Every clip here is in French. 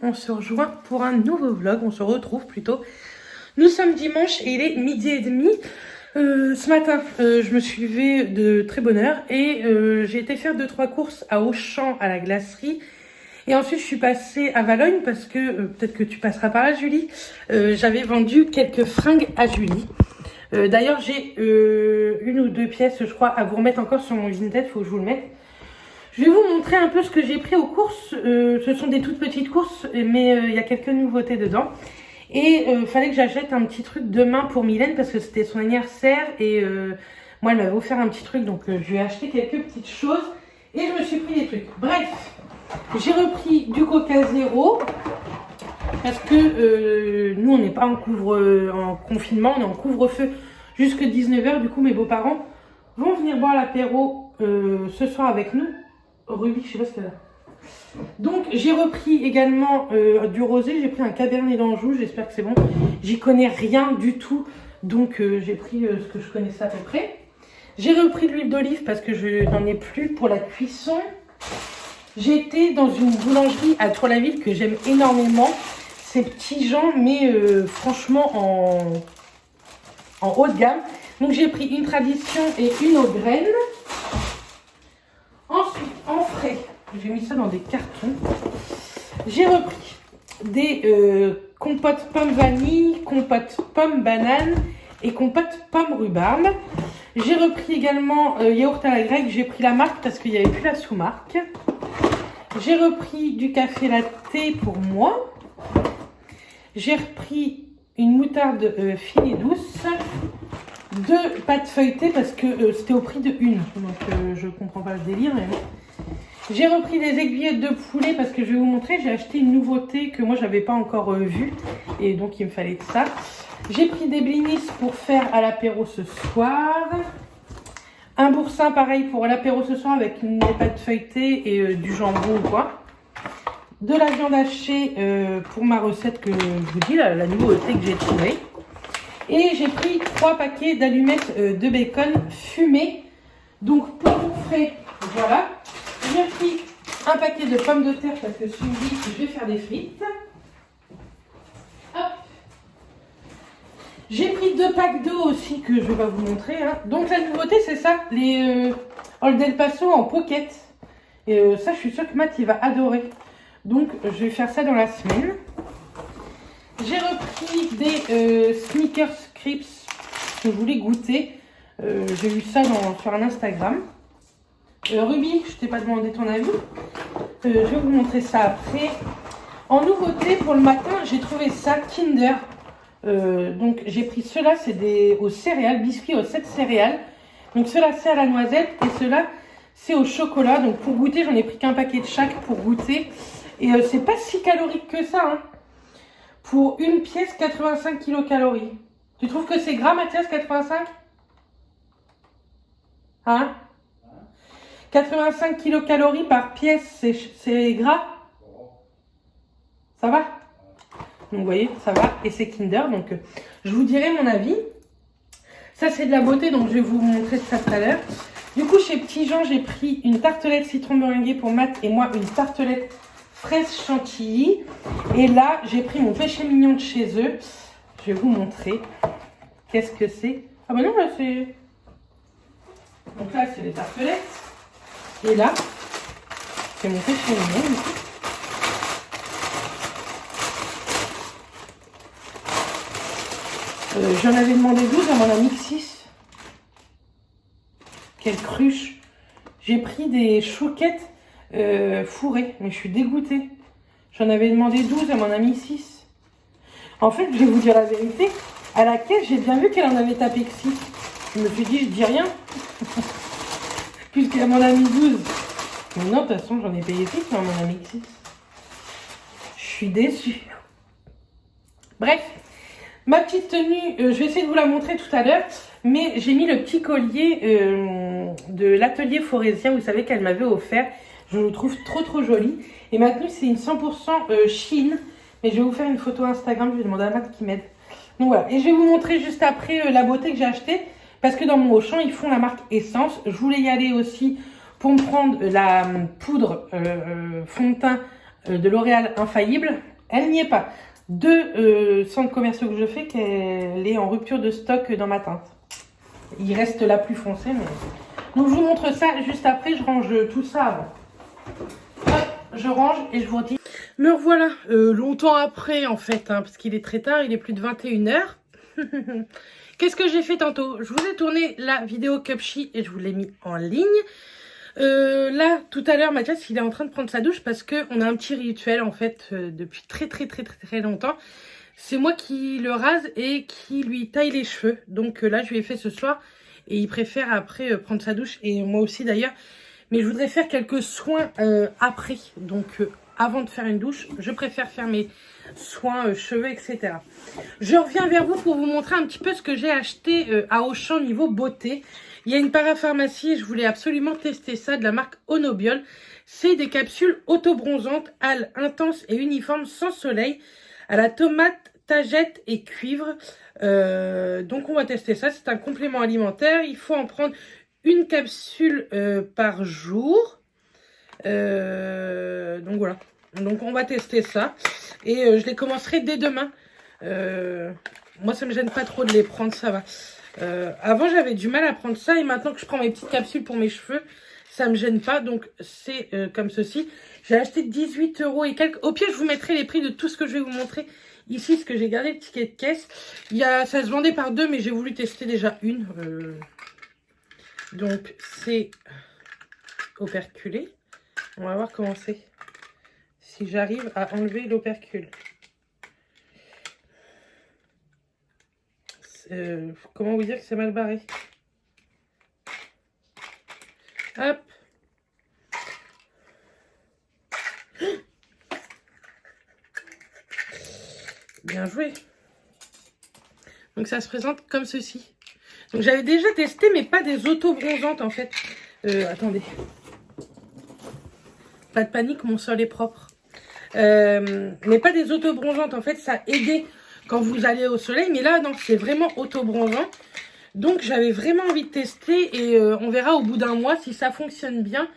on se rejoint pour un nouveau vlog, on se retrouve plutôt. Nous sommes dimanche et il est 12h30. Ce matin, je me suis levée de très bonne heure et j'ai été faire 2-3 courses à Auchan, à la glacerie. Et ensuite, je suis passée à Valogne parce que, peut-être que tu passeras par là, Julie, j'avais vendu quelques fringues à Julie. D'ailleurs, j'ai une ou deux pièces, je crois, à vous remettre encore sur mon Vinted, il faut que je vous le mette. Je vais vous montrer un peu ce que j'ai pris aux courses. Ce sont des toutes petites courses, mais il y a quelques nouveautés dedans. Et fallait que j'achète un petit truc demain pour Mylène parce que c'était son anniversaire. Et moi, elle m'avait offert un petit truc, donc je lui ai acheté quelques petites choses. Et je me suis pris des trucs. Bref, j'ai repris du Coca Zéro. Parce que nous, on n'est pas en confinement, on est en couvre-feu jusqu'à 19h. Du coup, mes beaux-parents vont venir boire l'apéro ce soir avec nous. Ruby, je sais pas ce qu'elle a. Donc, j'ai repris également du rosé. J'ai pris un Cabernet d'Anjou. J'espère que c'est bon. J'y connais rien du tout. Donc, j'ai pris ce que je connaissais à peu près. J'ai repris de l'huile d'olive parce que je n'en ai plus pour la cuisson. J'ai été dans une boulangerie à Tour-la-Ville que j'aime énormément. C'est Petits Jean, mais franchement en haut de gamme. Donc, j'ai pris une tradition et une aux graines. Ensuite, en frais, j'ai mis ça dans des cartons. J'ai repris des compotes pommes vanille, compotes pommes banane et compotes pommes rhubarbe. J'ai repris également yaourt à la grecque. J'ai pris la marque parce qu'il n'y avait plus la sous-marque. J'ai repris du café latte pour moi. J'ai repris une moutarde fine et douce. 2 pâtes feuilletées parce que c'était au prix de une. Donc je comprends pas le délire. Mais bon. J'ai repris des aiguillettes de poulet parce que je vais vous montrer. J'ai acheté une nouveauté que moi j'avais pas encore vue. Et donc il me fallait de ça. J'ai pris des blinis pour faire à l'apéro ce soir. Un boursin pareil pour l'apéro ce soir avec une pâte feuilletée et du jambon ou quoi. De la viande hachée pour ma recette que je vous dis, la nouveauté que j'ai trouvée. Et j'ai pris 3 paquets d'allumettes de bacon fumées. Donc pour vous frais, voilà. J'ai pris un paquet de pommes de terre parce que celui-ci, je vais faire des frites. Hop. J'ai pris 2 packs d'eau aussi que je vais vous montrer. Hein. Donc la nouveauté c'est ça, les Old El Paso en pocket. Et ça je suis sûre que Matt il va adorer. Donc je vais faire ça dans la semaine. J'ai repris des Snickers Crisps que je voulais goûter. J'ai vu ça sur un Instagram. Ruby, je t'ai pas demandé ton avis. Je vais vous montrer ça après. En nouveauté pour le matin, j'ai trouvé ça Kinder. Donc j'ai pris ceux-là, c'est aux céréales, biscuits aux 7 céréales. Donc ceux-là c'est à la noisette et ceux-là c'est au chocolat. Donc pour goûter, j'en ai pris qu'un paquet de chaque pour goûter. Et c'est pas si calorique que ça. Hein. Pour une pièce, 85 kilocalories. Tu trouves que c'est gras, Mathias, 85? Hein? 85 kilocalories par pièce, c'est gras? Ça va? Donc vous voyez, ça va. Et c'est Kinder, donc je vous dirai mon avis. Ça c'est de la beauté, donc je vais vous montrer ça tout à l'heure. Du coup, chez Petit Jean, j'ai pris une tartelette citron meringuée pour Matt et moi une tartelette fraise chantilly. Et là, j'ai pris mon péché mignon de chez eux. Je vais vous montrer. Qu'est-ce que c'est? Ah bah non, là c'est... Donc là, c'est les tartelettes. Et là, c'est mon péché mignon. J'en avais demandé 12, elle m'en a mis 6. Quelle cruche. J'ai pris des chouquettes fourrées, mais je suis dégoûtée. J'en avais demandé 12, elle m'en a mis 6. En fait, je vais vous dire la vérité, à la caisse, j'ai bien vu qu'elle en avait tapé que 6. Je me suis dit, je dis rien, puisqu'elle m'en a mis 12. Mais non, de toute façon, j'en ai payé 6, mais elle m'en a mis que 6. Je suis déçue. Bref. Ma petite tenue, je vais essayer de vous la montrer tout à l'heure, mais j'ai mis le petit collier de l'atelier forésien, vous savez qu'elle m'avait offert. Je le trouve trop joli. Et ma tenue, c'est une 100% Shein, mais je vais vous faire une photo Instagram, je vais demander à Matt qui m'aide. Donc voilà, et je vais vous montrer juste après la beauté que j'ai achetée, parce que dans mon Auchan, ils font la marque Essence. Je voulais y aller aussi pour me prendre la poudre fond de teint de L'Oréal Infaillible. Elle n'y est pas. Centres commerciaux que je fais, qu'elle est en rupture de stock dans ma teinte. Il reste la plus foncée, mais... Donc je vous montre ça juste après, je range tout ça avant. Hop, je range et je vous redis. Me revoilà, longtemps après en fait, hein, parce qu'il est très tard, il est plus de 21 h. Qu'est-ce que j'ai fait tantôt? Je vous ai tourné la vidéo Cupshe et je vous l'ai mis en ligne. Là, tout à l'heure, Mathias, il est en train de prendre sa douche parce qu'on a un petit rituel en fait depuis très longtemps. C'est moi qui le rase et qui lui taille les cheveux. Donc là, je lui ai fait ce soir et il préfère après prendre sa douche et moi aussi d'ailleurs. Mais je voudrais faire quelques soins après. Donc avant de faire une douche, je préfère faire mes soins cheveux, etc. Je reviens vers vous pour vous montrer un petit peu ce que j'ai acheté à Auchan niveau beauté. Il y a une parapharmacie et je voulais absolument tester ça de la marque Onobiol. C'est des capsules auto-bronzantes, hâle intense et uniforme sans soleil à la tomate, tagette et cuivre. Donc on va tester ça. C'est un complément alimentaire. Il faut en prendre une capsule par jour. Donc voilà. Donc on va tester ça. Et je les commencerai dès demain. Moi ça me gêne pas trop de les prendre, ça va. Avant j'avais du mal à prendre ça. Et maintenant que je prends mes petites capsules pour mes cheveux, ça me gêne pas. Donc c'est comme ceci. J'ai acheté 18 € et quelques. Au pire je vous mettrai les prix de tout ce que je vais vous montrer. Ici ce que j'ai gardé, le ticket de caisse. Ça se vendait par deux mais j'ai voulu tester déjà une. Donc c'est operculé. On va voir comment c'est. Si j'arrive à enlever l'opercule. Comment vous dire que c'est mal barré. Hop. Bien joué. Donc ça se présente comme ceci. Donc j'avais déjà testé mais pas des auto-bronzantes en fait. Attendez. Pas de panique, mon sol est propre. Mais pas des auto-bronzantes. En fait, ça aidait quand vous allez au soleil. Mais là, non, c'est vraiment auto-bronzant. Donc, j'avais vraiment envie de tester. Et on verra au bout d'un mois si ça fonctionne bien.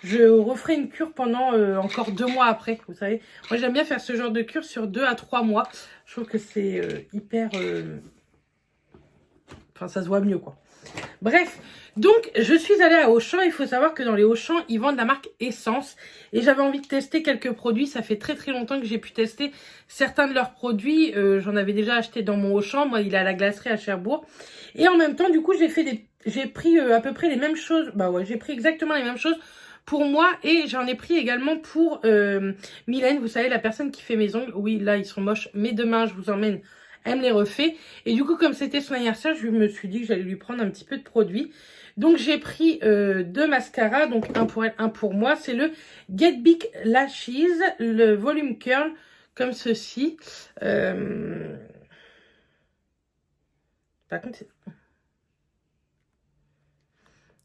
Je referai une cure pendant encore 2 mois après. Vous savez, moi, j'aime bien faire ce genre de cure sur 2 à 3 mois. Je trouve que c'est hyper... Enfin, ça se voit mieux, quoi. Bref, donc je suis allée à Auchan. Il faut savoir que dans les Auchan, ils vendent la marque Essence. Et j'avais envie de tester quelques produits. Ça fait très longtemps que j'ai pu tester certains de leurs produits. J'en avais déjà acheté dans mon Auchan. Moi, il est à la glacerie à Cherbourg. Et en même temps, du coup, j'ai pris à peu près les mêmes choses. Bah ouais, j'ai pris exactement les mêmes choses pour moi. Et j'en ai pris également pour Mylène. Vous savez, la personne qui fait mes ongles. Oui, là, ils sont moches. Mais demain, je vous emmène... Elle me les refait. Et du coup, comme c'était son anniversaire, je me suis dit que j'allais lui prendre un petit peu de produit. Donc, j'ai pris 2 mascaras. Donc, un pour elle, un pour moi. C'est le Get Big Lashes, le Volume Curl, comme ceci. Par contre,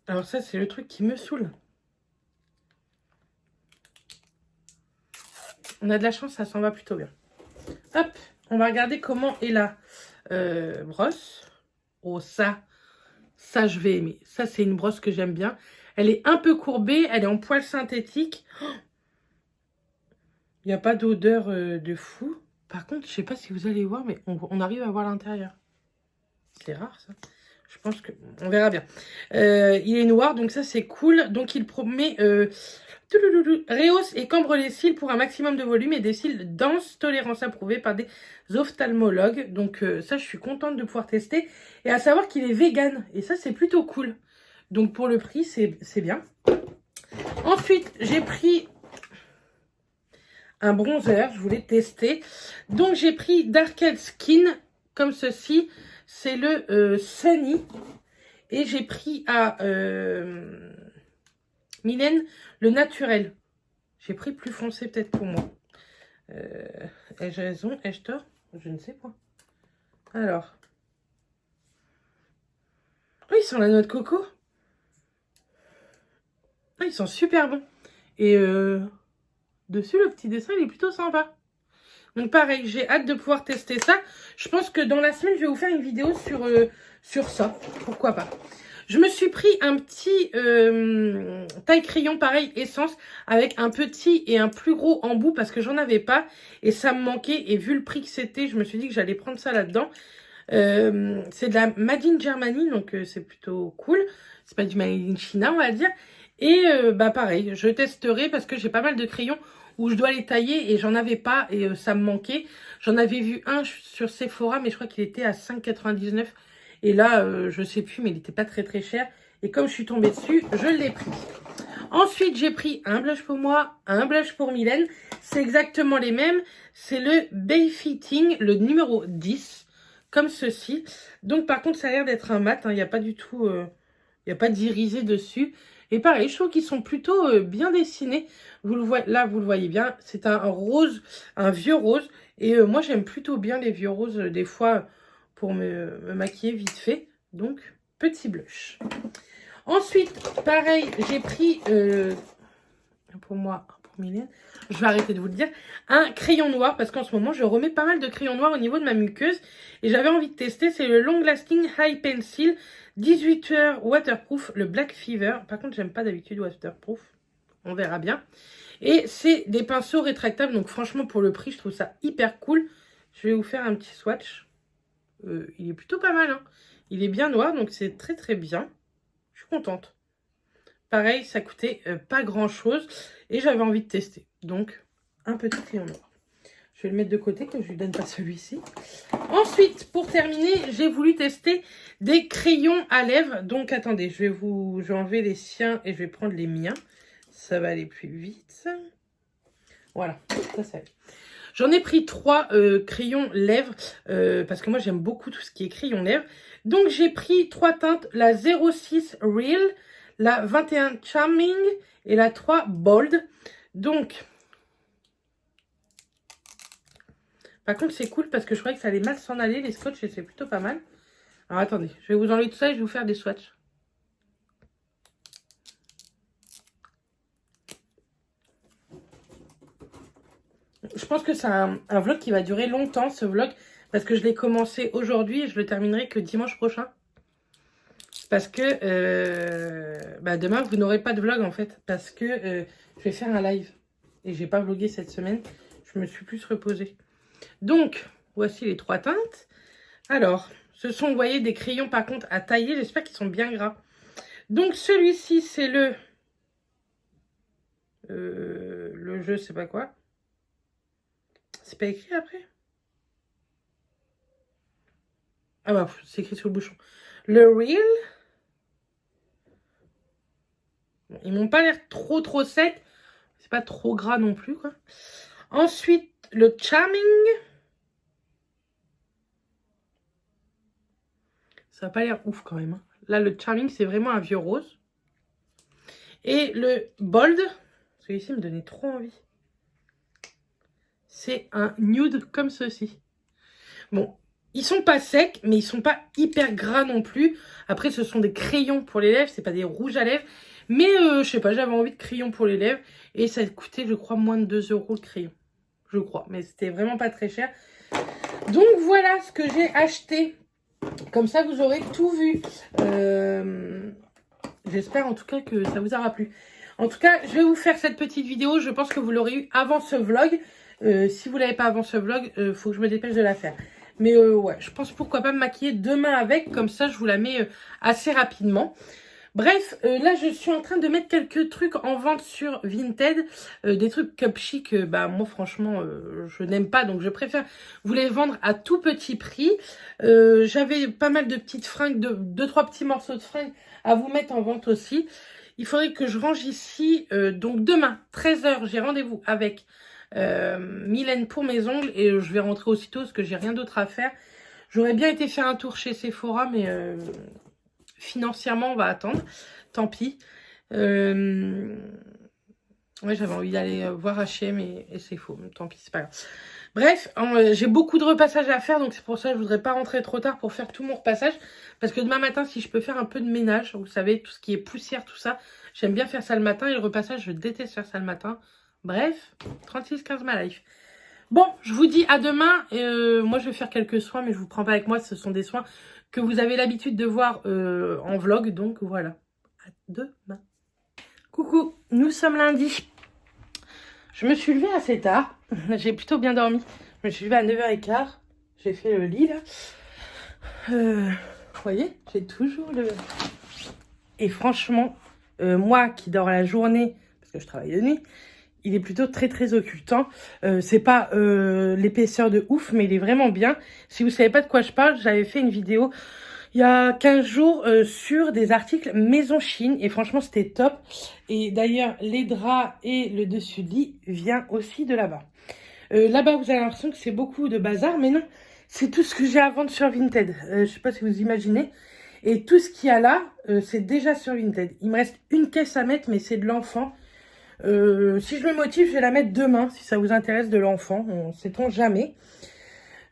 alors ça, c'est le truc qui me saoule. On a de la chance, ça s'en va plutôt bien. Hop. On va regarder comment est la brosse. Oh, ça je vais aimer. Ça, c'est une brosse que j'aime bien. Elle est un peu courbée. Elle est en poil synthétique. Il n'y a pas d'odeur de fou. Par contre, je ne sais pas si vous allez voir, mais on arrive à voir l'intérieur. C'est rare, ça. Je pense que... On verra bien. Il est noir, donc ça, c'est cool. Donc, il promet... rehausse et cambre les cils pour un maximum de volume et des cils denses, tolérance approuvée par des ophtalmologues. Donc ça, je suis contente de pouvoir tester. Et à savoir qu'il est vegan. Et ça, c'est plutôt cool. Donc pour le prix, c'est bien. Ensuite, j'ai pris un bronzer. Je voulais tester. Donc j'ai pris Darked Skin, comme ceci. C'est le Sunny. Et j'ai pris à... Mylène, le naturel. J'ai pris plus foncé peut-être pour moi. Ai-je raison? Ai-je tort? Je ne sais pas. Alors. Oh, ils sont la noix de coco. Oh, ils sont super bons. Et dessus, le petit dessin, il est plutôt sympa. Donc pareil, j'ai hâte de pouvoir tester ça. Je pense que dans la semaine, je vais vous faire une vidéo sur ça. Pourquoi pas. Je me suis pris un petit taille crayon, pareil, essence, avec un petit et un plus gros embout parce que j'en avais pas et ça me manquait. Et vu le prix que c'était, je me suis dit que j'allais prendre ça là-dedans. C'est de la Made in Germany, donc c'est plutôt cool. C'est pas du Made in China, on va dire. Et bah pareil, je testerai parce que j'ai pas mal de crayons où je dois les tailler et j'en avais pas et ça me manquait. J'en avais vu un sur Sephora, mais je crois qu'il était à 5,99 €. Et là, je sais plus, mais il était pas très très cher. Et comme je suis tombée dessus, je l'ai pris. Ensuite, j'ai pris un blush pour moi, un blush pour Mylène. C'est exactement les mêmes. C'est le Bay Fitting, le numéro 10, comme ceci. Donc, par contre, ça a l'air d'être un mat. Il n'y a pas du tout, il n'y a pas d'irisé dessus. Et pareil, je trouve qu'ils sont plutôt bien dessinés. Vous le voyez, là, vous le voyez bien. C'est un rose, un vieux rose. Et moi, j'aime plutôt bien les vieux roses, des fois, pour me maquiller vite fait. Donc, petit blush. Ensuite, pareil, j'ai pris, pour moi, pour Mylène, je vais arrêter de vous le dire, un crayon noir, parce qu'en ce moment, je remets pas mal de crayons noirs au niveau de ma muqueuse. Et j'avais envie de tester, c'est le Long Lasting High Pencil, 18 heures waterproof, le Black Fever. Par contre, j'aime pas d'habitude waterproof, on verra bien. Et c'est des pinceaux rétractables, donc franchement, pour le prix, je trouve ça hyper cool. Je vais vous faire un petit swatch. Il est plutôt pas mal, hein. Il est bien noir, donc c'est très très bien. Je suis contente. Pareil, ça coûtait pas grand chose et j'avais envie de tester. Donc, un petit crayon noir. Je vais le mettre de côté que je lui donne pas celui-ci. Ensuite, pour terminer, j'ai voulu tester des crayons à lèvres. Donc, attendez, je vais enlever les siens et je vais prendre les miens. Ça va aller plus vite. Voilà, ça va. J'en ai pris 3 crayons lèvres parce que moi, j'aime beaucoup tout ce qui est crayon lèvres. Donc, j'ai pris 3 teintes, la 06 Real, la 21 Charming et la 3 Bold. Donc, par contre, c'est cool parce que je croyais que ça allait mal s'en aller, les scotch, et c'est plutôt pas mal. Alors, attendez, je vais vous enlever tout ça et je vais vous faire des swatchs. Je pense que c'est un vlog qui va durer longtemps, ce vlog, parce que je l'ai commencé aujourd'hui et je le terminerai que dimanche prochain. Parce que demain, vous n'aurez pas de vlog, en fait, parce que je vais faire un live. Et j'ai pas vlogué cette semaine, je me suis plus reposée. Donc, voici les 3 teintes. Alors, ce sont, vous voyez, des crayons, par contre, à tailler. J'espère qu'ils sont bien gras. Donc, celui-ci, c'est le je sais pas quoi. C'est pas écrit après? Ah bah, c'est écrit sur le bouchon. Le Real. Bon, ils m'ont pas l'air trop secs. C'est pas trop gras non plus, quoi. Ensuite, le Charming. Ça n'a pas l'air ouf quand même, hein. Là, le Charming, c'est vraiment un vieux rose. Et le Bold. Celui-ci me donnait trop envie. C'est un nude comme ceci. Bon, ils sont pas secs, mais ils sont pas hyper gras non plus. Après, ce sont des crayons pour les lèvres, c'est pas des rouges à lèvres. Mais je sais pas, j'avais envie de crayons pour les lèvres. Et ça coûtait, je crois, moins de 2 € le crayon. Je crois, mais c'était vraiment pas très cher. Donc voilà ce que j'ai acheté. Comme ça, vous aurez tout vu. J'espère en tout cas que ça vous aura plu. En tout cas, je vais vous faire cette petite vidéo. Je pense que vous l'aurez eu avant ce vlog. Si vous ne l'avez pas avant ce vlog, faut que je me dépêche de la faire. Mais ouais, je pense pourquoi pas me maquiller demain avec. Comme ça, je vous la mets assez rapidement. Bref, là, je suis en train de mettre quelques trucs en vente sur Vinted. Des trucs cup chic, moi, franchement, je n'aime pas. Donc, je préfère vous les vendre à tout petit prix. J'avais pas mal de petites fringues, 2-3 petits morceaux de fringues à vous mettre en vente aussi. Il faudrait que je range ici. Donc, demain, 13 h, j'ai rendez-vous avec Mylène pour mes ongles. Et je vais rentrer aussitôt parce que j'ai rien d'autre à faire. J'aurais bien été faire un tour chez Sephora, mais... financièrement, on va attendre. Tant pis. Ouais, j'avais envie d'aller voir H&M et c'est faux. Tant pis, c'est pas grave. Bref, j'ai beaucoup de repassages à faire. Donc, c'est pour ça que je voudrais pas rentrer trop tard pour faire tout mon repassage. Parce que demain matin, si je peux faire un peu de ménage, vous savez, tout ce qui est poussière, tout ça, j'aime bien faire ça le matin. Et le repassage, je déteste faire ça le matin. Bref, 36-15 ma life. Bon, je vous dis à demain. Moi, je vais faire quelques soins, mais je vous prends pas avec moi. Ce sont des soins que vous avez l'habitude de voir en vlog. Donc voilà, à demain. Coucou, nous sommes lundi. Je me suis levée assez tard. J'ai plutôt bien dormi. Je me suis levée à 9h15. J'ai fait le lit là. Vous voyez, j'ai toujours le... Et franchement, moi qui dors la journée, parce que je travaille de nuit, il est plutôt très occultant. C'est pas l'épaisseur de ouf, mais il est vraiment bien. Si vous savez pas de quoi je parle, j'avais fait une vidéo il y a 15 jours sur des articles maison Chine. Et franchement, c'était top. Et d'ailleurs, les draps et le dessus de lit vient aussi de là-bas. Là-bas, vous avez l'impression que c'est beaucoup de bazar, mais non. C'est tout ce que j'ai à vendre sur Vinted. Je sais pas si vous imaginez. Et tout ce qu'il y a là, c'est déjà sur Vinted. Il me reste une caisse à mettre, mais c'est de l'enfant. Si je me motive, je vais la mettre demain, si ça vous intéresse, de l'enfant. On sait-on jamais.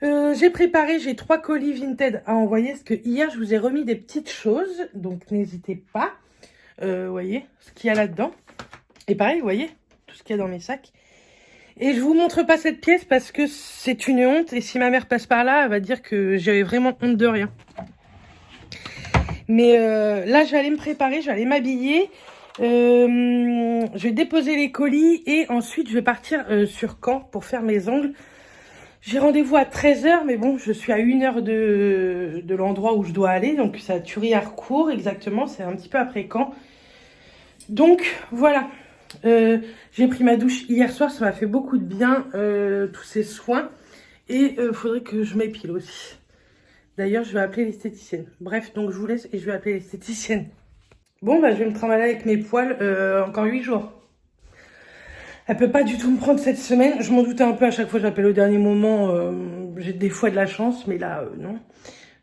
J'ai préparé, j'ai 3 colis Vinted à envoyer, parce que hier, je vous ai remis des petites choses. Donc, n'hésitez pas. Vous voyez ce qu'il y a là-dedans. Et pareil, vous voyez tout ce qu'il y a dans mes sacs. Et je vous montre pas cette pièce parce que c'est une honte. Et si ma mère passe par là, elle va dire que j'avais vraiment honte de rien. Mais là, je vais aller me préparer, je vais aller m'habiller. Je vais déposer les colis et ensuite, je vais partir sur Caen pour faire mes ongles. J'ai rendez-vous à 13h, mais bon, je suis à 1h de l'endroit où je dois aller. Donc, c'est à Thury-Harcourt, exactement. C'est un petit peu après Caen. Donc, voilà. J'ai pris ma douche hier soir, ça m'a fait beaucoup de bien, tous ces soins. Et faudrait que je m'épile aussi. D'ailleurs, je vais appeler l'esthéticienne. Bref, donc je vous laisse et je vais appeler l'esthéticienne. Bon, bah je vais me travailler avec mes poils encore 8 jours. Elle peut pas du tout me prendre cette semaine. Je m'en doutais un peu, à chaque fois j'appelle au dernier moment. J'ai des fois de la chance, mais là, non.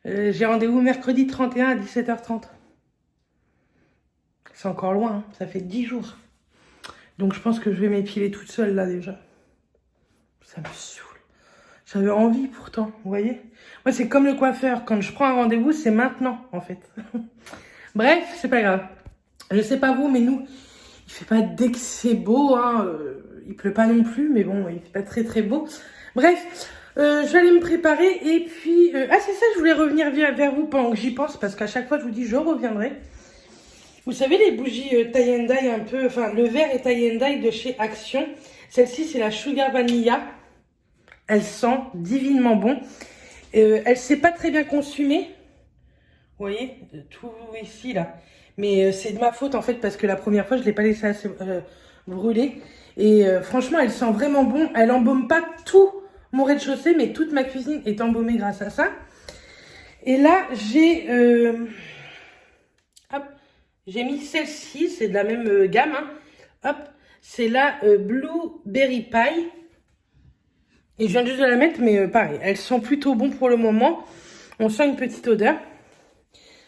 J'ai rendez-vous mercredi 31 à 17h30. C'est encore loin, hein. Ça fait 10 jours. Donc je pense que je vais m'épiler toute seule là déjà. Ça me saoule. J'avais envie pourtant, vous voyez. Moi c'est comme le coiffeur, quand je prends un rendez-vous c'est maintenant en fait. Bref, c'est pas grave. Je sais pas vous, mais nous, il fait pas dès que c'est beau, hein. Il pleut pas non plus, mais bon, il fait pas très beau. Bref, je vais aller me préparer et puis... Ah c'est ça, je voulais revenir vers vous pendant que j'y pense, parce qu'à chaque fois je vous dis je reviendrai. Vous savez les bougies tie and dye un peu, enfin le vert est tie and dye de chez Action. Celle-ci c'est la Sugar Vanilla. Elle sent divinement bon. Elle s'est pas très bien consumée. Vous voyez, tout ici là. Mais c'est de ma faute en fait parce que la première fois je l'ai pas laissé assez brûler. Et franchement elle sent vraiment bon. Elle embaume pas tout mon rez-de-chaussée, mais toute ma cuisine est embaumée grâce à ça. Et là j'ai... hop. J'ai mis celle-ci, c'est de la même gamme. Hein. Hop, c'est la Blueberry Pie. Et je viens juste de la mettre, mais pareil, elle sent plutôt bon pour le moment. On sent une petite odeur.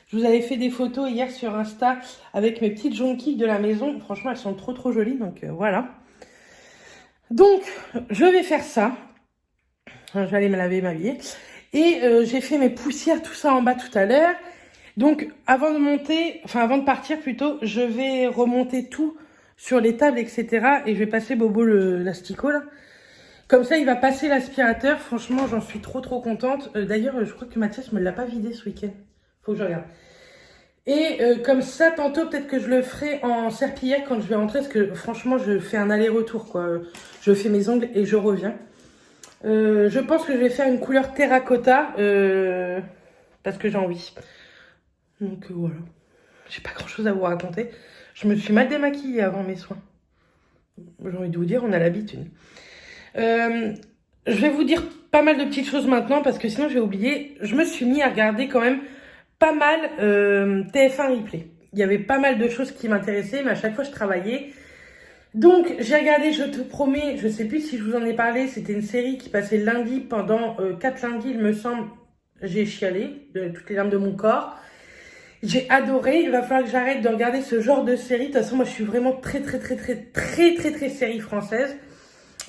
Je vous avais fait des photos hier sur Insta avec mes petites jonquilles de la maison. Franchement, elles sont trop jolies, donc voilà. Donc, je vais faire ça. Je vais aller me laver, m'habiller. Et j'ai fait mes poussières, tout ça en bas tout à l'heure. Donc, avant de partir plutôt, je vais remonter tout sur les tables, etc. Et je vais passer Bobo l'asticot, là. Comme ça, il va passer l'aspirateur. Franchement, j'en suis trop contente. D'ailleurs, je crois que Mathias me l'a pas vidé ce week-end. Faut que je regarde. Et comme ça, tantôt, peut-être que je le ferai en serpillière quand je vais rentrer. Parce que franchement, je fais un aller-retour, quoi. Je fais mes ongles et je reviens. Je pense que je vais faire une couleur terracotta. Parce que j'ai envie. Donc voilà, j'ai pas grand chose à vous raconter. Je me suis mal démaquillée avant mes soins. J'ai envie de vous dire, on a l'habitude. Je vais vous dire pas mal de petites choses maintenant parce que sinon j'ai oublié. Je me suis mis à regarder quand même pas mal TF1 Replay. Il y avait pas mal de choses qui m'intéressaient, mais à chaque fois je travaillais. Donc j'ai regardé, je te promets, je sais plus si je vous en ai parlé, c'était une série qui passait lundi pendant 4 lundis il me semble. J'ai chialé de toutes les larmes de mon corps. J'ai adoré, il va falloir que j'arrête de regarder ce genre de série. De toute façon, moi, je suis vraiment très série française.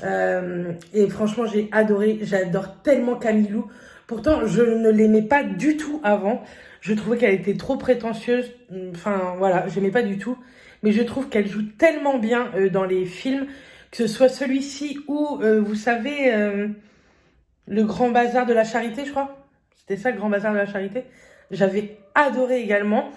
Et franchement, j'ai adoré, j'adore tellement Camilou. Pourtant, je ne l'aimais pas du tout avant. Je trouvais qu'elle était trop prétentieuse. Enfin, voilà, j'aimais pas du tout. Mais je trouve qu'elle joue tellement bien dans les films, que ce soit celui-ci ou, vous savez, le Grand Bazar de la Charité, je crois. C'était ça, le Grand Bazar de la Charité. J'avais adoré également.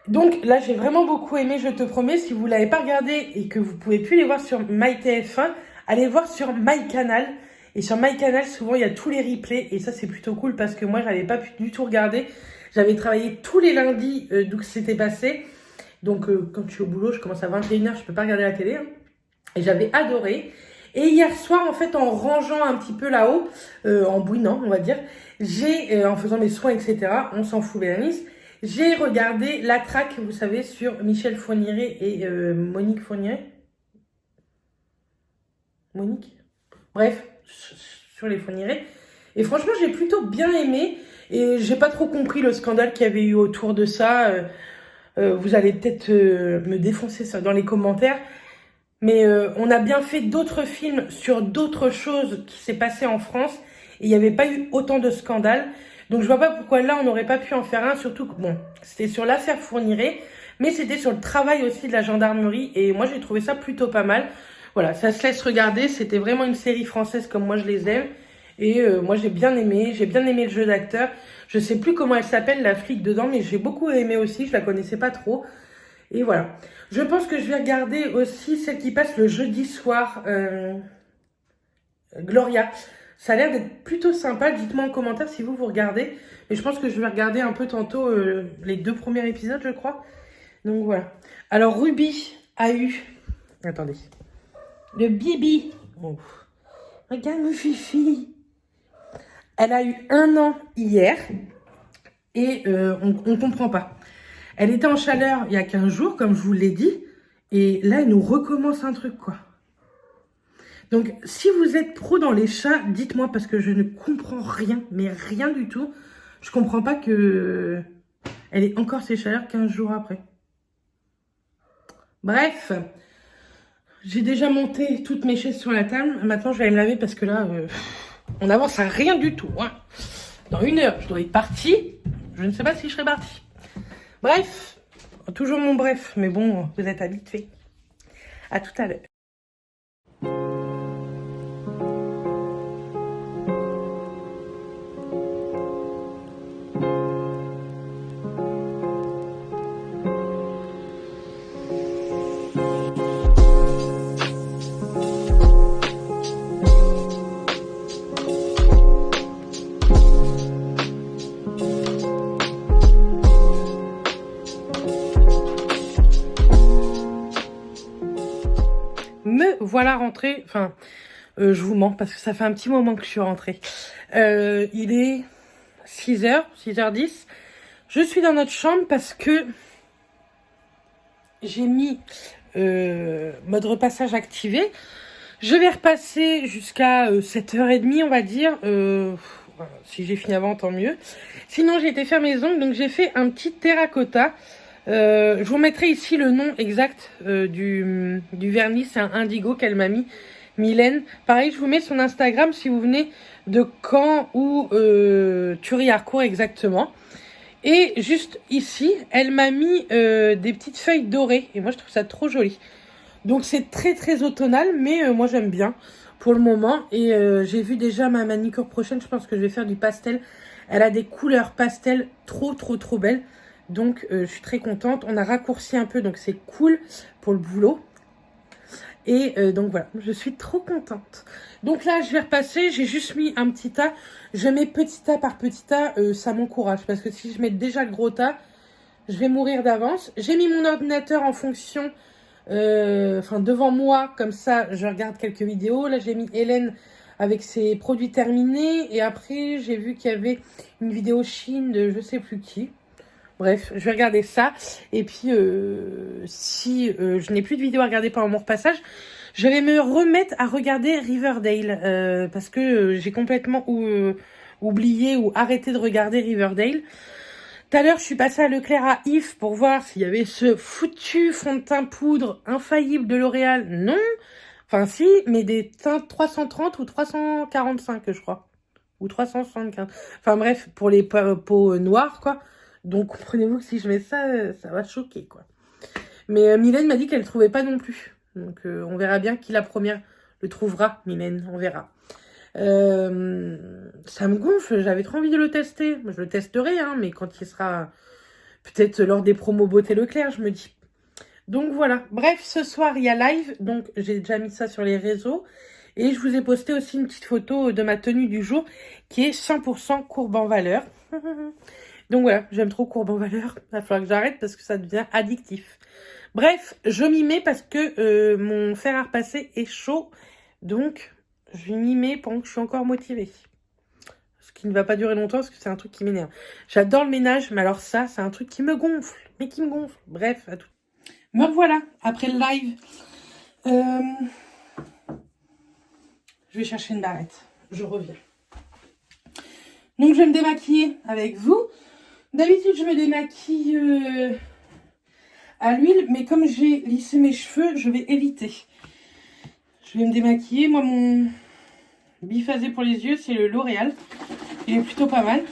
Donc là, j'ai vraiment beaucoup aimé, je te promets. Si vous ne l'avez pas regardé et que vous pouvez plus les voir sur MyTF1, allez voir sur MyCanal. Et sur MyCanal, souvent, il y a tous les replays. Et ça, c'est plutôt cool parce que moi, je n'avais pas pu du tout regarder. J'avais travaillé tous les lundis d'où c'était passé. Donc, quand je suis au boulot, je commence à 21h, je peux pas regarder la télé. Hein. Et j'avais adoré. Et hier soir, en fait, en rangeant un petit peu là-haut, en bouinant, on va dire, en faisant mes soins, etc., on s'en fout, Bérénice, j'ai regardé La Traque, vous savez, sur Michel Fourniret et Monique Fourniret. Monique Bref, sur les Fourniret. Et franchement, j'ai plutôt bien aimé. Et j'ai pas trop compris le scandale qu'il y avait eu autour de ça. Vous allez peut-être me défoncer ça dans les commentaires. Mais on a bien fait d'autres films sur d'autres choses qui s'est passé en France. Et il n'y avait pas eu autant de scandales. Donc je vois pas pourquoi là on n'aurait pas pu en faire un. Surtout que bon, c'était sur l'affaire Fourniret. Mais c'était sur le travail aussi de la gendarmerie. Et moi j'ai trouvé ça plutôt pas mal. Voilà, ça se laisse regarder. C'était vraiment une série française comme moi je les aime. Et moi j'ai bien aimé. J'ai bien aimé le jeu d'acteur. Je sais plus comment elle s'appelle, la flic dedans. Mais j'ai beaucoup aimé aussi. Je la connaissais pas trop. Et voilà. Je pense que je vais regarder aussi celle qui passe le jeudi soir, Gloria. Ça a l'air d'être plutôt sympa. Dites-moi en commentaire si vous regardez. Mais je pense que je vais regarder un peu tantôt les 2 premiers épisodes, je crois. Donc voilà. Alors Ruby a eu... Attendez. Le Bibi. Oh. Regarde mon fifi. Elle a eu 1 an hier. Et on comprend pas. Elle était en chaleur il y a 15 jours, comme je vous l'ai dit. Et là, elle nous recommence un truc, quoi. Donc, si vous êtes pro dans les chats, dites-moi, parce que je ne comprends rien, mais rien du tout. Je comprends pas que elle ait encore ses chaleurs 15 jours après. Bref, j'ai déjà monté toutes mes chaises sur la table. Maintenant, je vais aller me laver parce que là, on avance à rien du tout. Hein. Dans 1 heure, je dois être partie. Je ne sais pas si je serai partie. Bref, toujours mon bref, mais bon, vous êtes habitués. À tout à l'heure. Me voilà rentrée, enfin, je vous mens parce que ça fait un petit moment que je suis rentrée. Il est 6h, 6h10. Je suis dans notre chambre parce que j'ai mis mode repassage activé. Je vais repasser jusqu'à 7h30, on va dire. Si j'ai fini avant, tant mieux. Sinon, j'ai été faire mes ongles, donc j'ai fait un petit terracotta. Je vous mettrai ici le nom exact du vernis, c'est un indigo qu'elle m'a mis, Mylène. Pareil, je vous mets son Instagram si vous venez de Caen ou Thury-Harcourt exactement. Et juste ici, elle m'a mis des petites feuilles dorées et moi je trouve ça trop joli. Donc c'est très très automnal, mais moi j'aime bien pour le moment. Et j'ai vu déjà ma manicure prochaine, je pense que je vais faire du pastel. Elle a des couleurs pastel trop belles. Donc, je suis très contente. On a raccourci un peu, donc c'est cool pour le boulot. Et donc, voilà, je suis trop contente. Donc là, je vais repasser. J'ai juste mis un petit tas. Je mets petit tas par petit tas. Ça m'encourage. Parce que si je mets déjà le gros tas, je vais mourir d'avance. J'ai mis mon ordinateur en fonction, devant moi. Comme ça, je regarde quelques vidéos. Là, j'ai mis Hélène avec ses produits terminés. Et après, j'ai vu qu'il y avait une vidéo Chine de je sais plus qui. Bref, je vais regarder ça. Et puis, si je n'ai plus de vidéos à regarder pendant mon repassage, je vais me remettre à regarder Riverdale. Parce que j'ai complètement oublié ou arrêté de regarder Riverdale. Tout à l'heure, je suis passée à Leclerc à Yves pour voir s'il y avait ce foutu fond de teint poudre infaillible de L'Oréal. Non. Enfin, si, mais des teintes 330 ou 345, je crois. Ou 375. Enfin, bref, pour les peaux noires, quoi. Donc, comprenez-vous que si je mets ça, ça va choquer, quoi. Mais Mylène m'a dit qu'elle ne trouvait pas non plus. Donc, on verra bien qui la première le trouvera, Mylène. On verra. Ça me gonfle, j'avais trop envie de le tester. Je le testerai, hein, mais quand il sera peut-être lors des promos Beauté Leclerc, je me dis. Donc voilà, bref, ce soir il y a live, donc j'ai déjà mis ça sur les réseaux. Et je vous ai posté aussi une petite photo de ma tenue du jour qui est 100% courbe en valeur. Donc voilà, j'aime trop courbe en valeur. Il va falloir que j'arrête parce que ça devient addictif. Bref, je m'y mets parce que mon fer à repasser est chaud. Donc, je m'y mets pendant que je suis encore motivée. Ce qui ne va pas durer longtemps parce que c'est un truc qui m'énerve. J'adore le ménage, mais alors ça, c'est un truc qui me gonfle. Mais qui me gonfle. Bref, à tout. Me revoilà, après le live. Je vais chercher une barrette. Je reviens. Donc, je vais me démaquiller avec vous. D'habitude, je me démaquille à l'huile, mais comme j'ai lissé mes cheveux, je vais éviter. Je vais me démaquiller. Moi, mon biphasé pour les yeux, c'est le L'Oréal. Il est plutôt pas mal.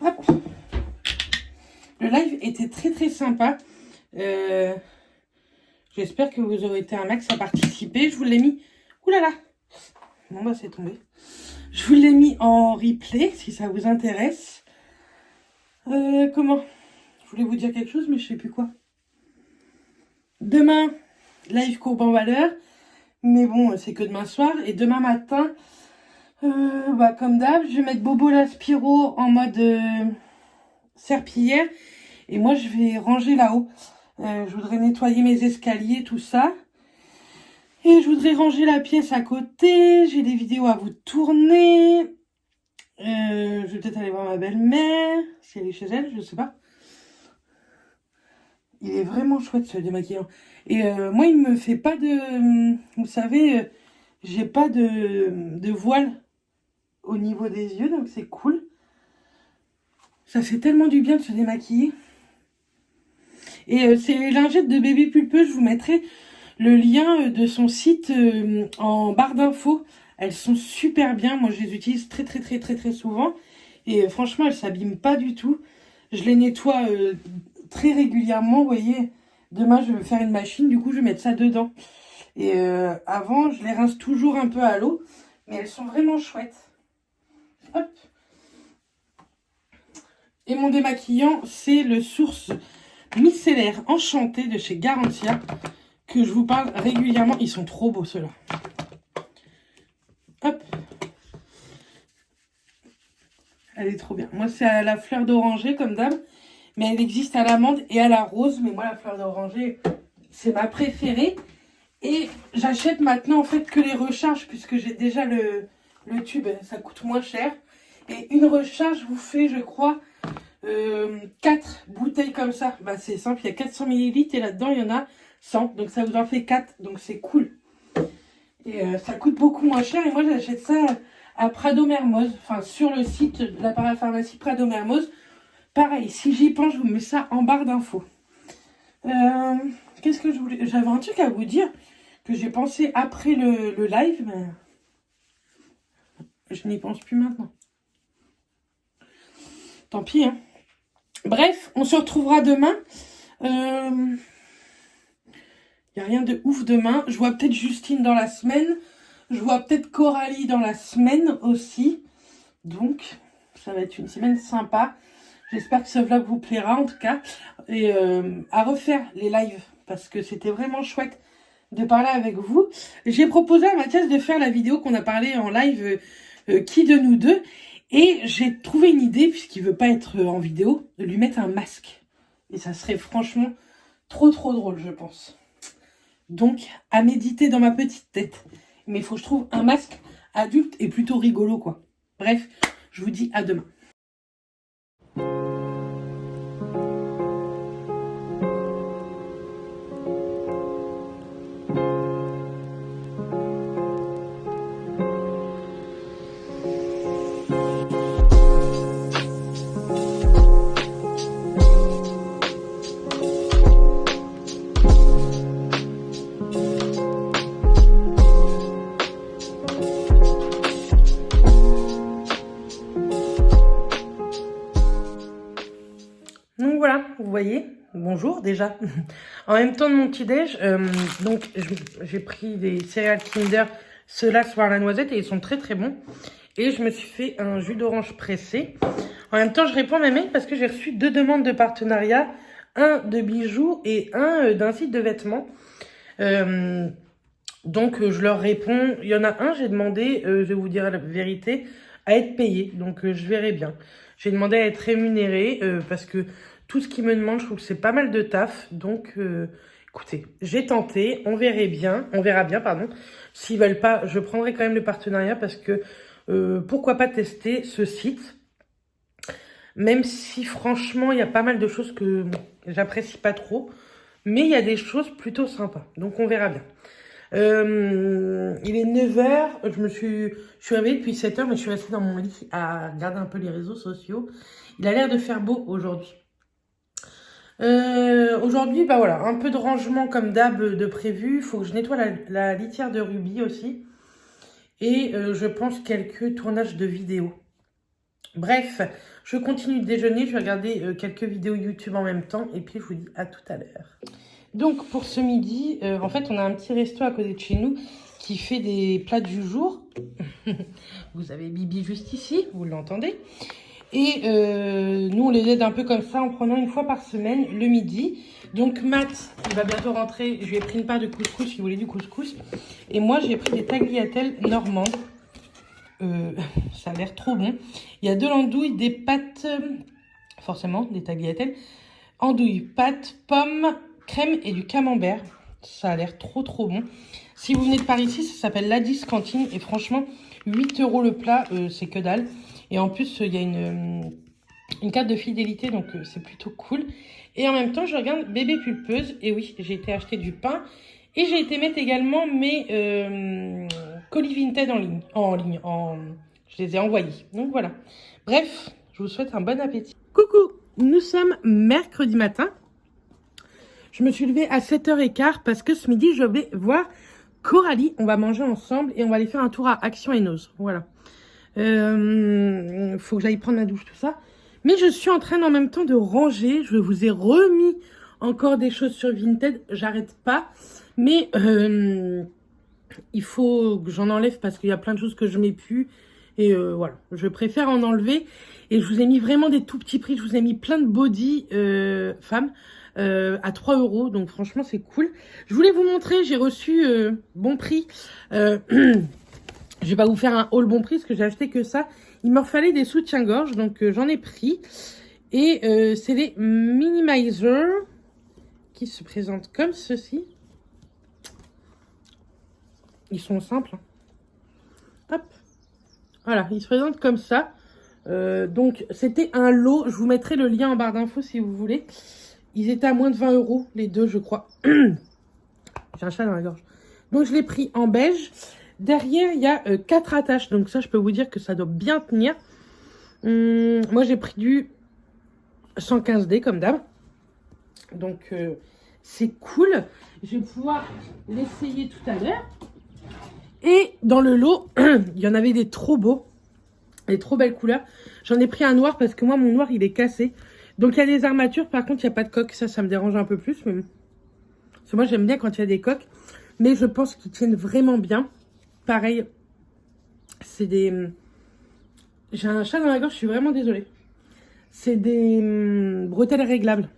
Hop. Le live était très très sympa. J'espère que vous aurez été un max à participer. Je vous l'ai mis... Ouh là là. Bon bah c'est tombé. Je vous l'ai mis en replay si ça vous intéresse. Comment? Je voulais vous dire quelque chose mais je sais plus quoi. Demain, live courbe en valeur. Mais bon, c'est que demain soir. Et demain matin, bah, comme d'hab, je vais mettre Bobo l'Aspiro en mode serpillière. Et moi, je vais ranger là-haut. Je voudrais nettoyer mes escaliers, tout ça. Et je voudrais ranger la pièce à côté. J'ai des vidéos à vous tourner. Je vais peut-être aller voir ma belle-mère. Si elle est chez elle, je sais pas. Il est vraiment chouette ce démaquillant. Et moi, il me fait pas de... Vous savez, j'ai pas de voile au niveau des yeux, donc c'est cool. Ça fait tellement du bien de se démaquiller. Et ces lingettes de bébé pulpeux, je vous mettrai le lien de son site en barre d'infos. Elles sont super bien. Moi, je les utilise très souvent. Et franchement, elles s'abîment pas du tout. Je les nettoie très régulièrement. Vous voyez, demain, je vais faire une machine. Du coup, je vais mettre ça dedans. Et avant, je les rince toujours un peu à l'eau. Mais elles sont vraiment chouettes. Hop. Et mon démaquillant, c'est le Source micellaire enchanté de chez Garantia. Que je vous parle régulièrement. Ils sont trop beaux, ceux-là. Hop. Elle est trop bien. Moi, c'est à la fleur d'oranger, comme d'hab. Mais elle existe à l'amande et à la rose. Mais moi, la fleur d'oranger, c'est ma préférée. Et j'achète maintenant, en fait, que les recharges. Puisque j'ai déjà le tube. Ça coûte moins cher. Et une recharge vous fait, je crois, 4 bouteilles comme ça. Bah, c'est simple. Il y a 400 ml. Et là-dedans, il y en a 100. Donc, ça vous en fait 4. Donc, c'est cool. Et ça coûte beaucoup moins cher. Et moi, j'achète ça à Prado Mermoz. Enfin, sur le site de la parapharmacie Prado Mermoz. Pareil, si j'y pense, je vous mets ça en barre d'infos. Qu'est-ce que je voulais... J'avais un truc à vous dire que j'ai pensé après le live, mais je n'y pense plus maintenant. Tant pis, hein. Bref, on se retrouvera demain. Il n'y a rien de ouf demain. Je vois peut-être Justine dans la semaine. Je vois peut-être Coralie dans la semaine aussi. Donc, ça va être une semaine sympa. J'espère que ce vlog vous plaira en tout cas. Et à refaire les lives. Parce que c'était vraiment chouette de parler avec vous. J'ai proposé à Mathias de faire la vidéo qu'on a parlé en live. Qui de nous deux? Et j'ai trouvé une idée, puisqu'il veut pas être en vidéo, de lui mettre un masque. Et ça serait franchement trop drôle, je pense. Donc, à méditer dans ma petite tête. Mais il faut que je trouve un masque adulte et plutôt rigolo, quoi. Bref, je vous dis à demain. Donc voilà, vous voyez, bonjour déjà. En même temps de mon petit déj, donc j'ai pris des céréales Kinder Ceux-là sont à la noisette et ils sont très très bons. Et je me suis fait un jus d'orange pressé. En même temps, je réponds à mes mails parce que j'ai reçu 2 demandes de partenariat. Un de bijoux et un d'un site de vêtements. Donc, je leur réponds. Il y en a un, j'ai demandé, je vais vous dire la vérité, à être payé. Donc, je verrai bien. J'ai demandé à être rémunéré parce que tout ce qu'ils me demandent, je trouve que c'est pas mal de taf. Donc, écoutez, j'ai tenté. On verra bien, pardon. S'ils veulent pas, je prendrai quand même le partenariat parce que pourquoi pas tester ce site. Même si, franchement, il y a pas mal de choses que j'apprécie pas trop. Mais il y a des choses plutôt sympas. Donc, on verra bien. Il est 9h, je suis réveillée depuis 7h, mais je suis restée dans mon lit à regarder un peu les réseaux sociaux. Il a l'air de faire beau aujourd'hui. Aujourd'hui, bah voilà, un peu de rangement comme d'hab de prévu. Il faut que je nettoie la litière de Ruby aussi. Et je pense quelques tournages de vidéos. Bref, je continue de déjeuner, je vais regarder quelques vidéos YouTube en même temps. Et puis je vous dis à tout à l'heure. Donc pour ce midi, en fait on a un petit resto à côté de chez nous qui fait des plats du jour. Vous avez Bibi juste ici, vous l'entendez. Et nous on les aide un peu comme ça en prenant une fois par semaine le midi. Donc Matt, il va bientôt rentrer, je lui ai pris une part de couscous, il voulait du couscous. Et moi j'ai pris des tagliatelles normandes. Ça a l'air trop bon. Il y a de l'andouille, des pâtes, forcément des tagliatelles. Andouille, pâtes, pommes, crème et du camembert. Ça a l'air trop trop bon. Si vous venez de par ici, ça s'appelle Ladis Cantine. Et franchement, 8 € le plat, c'est que dalle. Et en plus, il y a une carte de fidélité, donc c'est plutôt cool. Et en même temps, je regarde Bébé Pulpeuse. Et oui, j'ai été acheter du pain. Et j'ai été mettre également mes colis Vinted en ligne. Je les ai envoyés. Donc voilà. Bref, je vous souhaite un bon appétit. Coucou, nous sommes mercredi matin. Je me suis levée à 7h15 parce que ce midi, je vais voir Coralie. On va manger ensemble et on va aller faire un tour à Action Hénoz. Voilà. Faut que j'aille prendre la douche, tout ça. Mais je suis en train en même temps de ranger. Je vous ai remis encore des choses sur Vinted. J'arrête pas. Mais il faut que j'en enlève parce qu'il y a plein de choses que je mets plus. Et voilà, je préfère en enlever. Et je vous ai mis vraiment des tout petits prix. Je vous ai mis plein de body femmes à 3 €. Donc franchement, c'est cool. Je voulais vous montrer, j'ai reçu bon prix. Je vais pas vous faire un haul bon prix parce que j'ai acheté que ça. Il me fallait des soutiens-gorge. Donc j'en ai pris. Et c'est les Minimizer qui se présentent comme ceci. Ils sont simples. Hein. Hop. Voilà, ils se présentent comme ça. Donc, c'était un lot. Je vous mettrai le lien en barre d'infos si vous voulez. Ils étaient à moins de 20 €, les deux, je crois. J'ai un chat dans la gorge. Donc, je l'ai pris en beige. Derrière, il y a 4 attaches. Donc, ça, je peux vous dire que ça doit bien tenir. Moi, j'ai pris du 115D, comme d'hab. Donc, c'est cool. Je vais pouvoir l'essayer tout à l'heure. Et dans le lot, il y en avait des trop beaux. Des trop belles couleurs. J'en ai pris un noir parce que moi, mon noir, il est cassé. Donc, il y a des armatures. Par contre, il n'y a pas de coque. Ça me dérange un peu plus. Mais... parce que moi, j'aime bien quand il y a des coques. Mais je pense qu'ils tiennent vraiment bien. Pareil, c'est des... j'ai un chat dans la gorge, je suis vraiment désolée. C'est des bretelles réglables.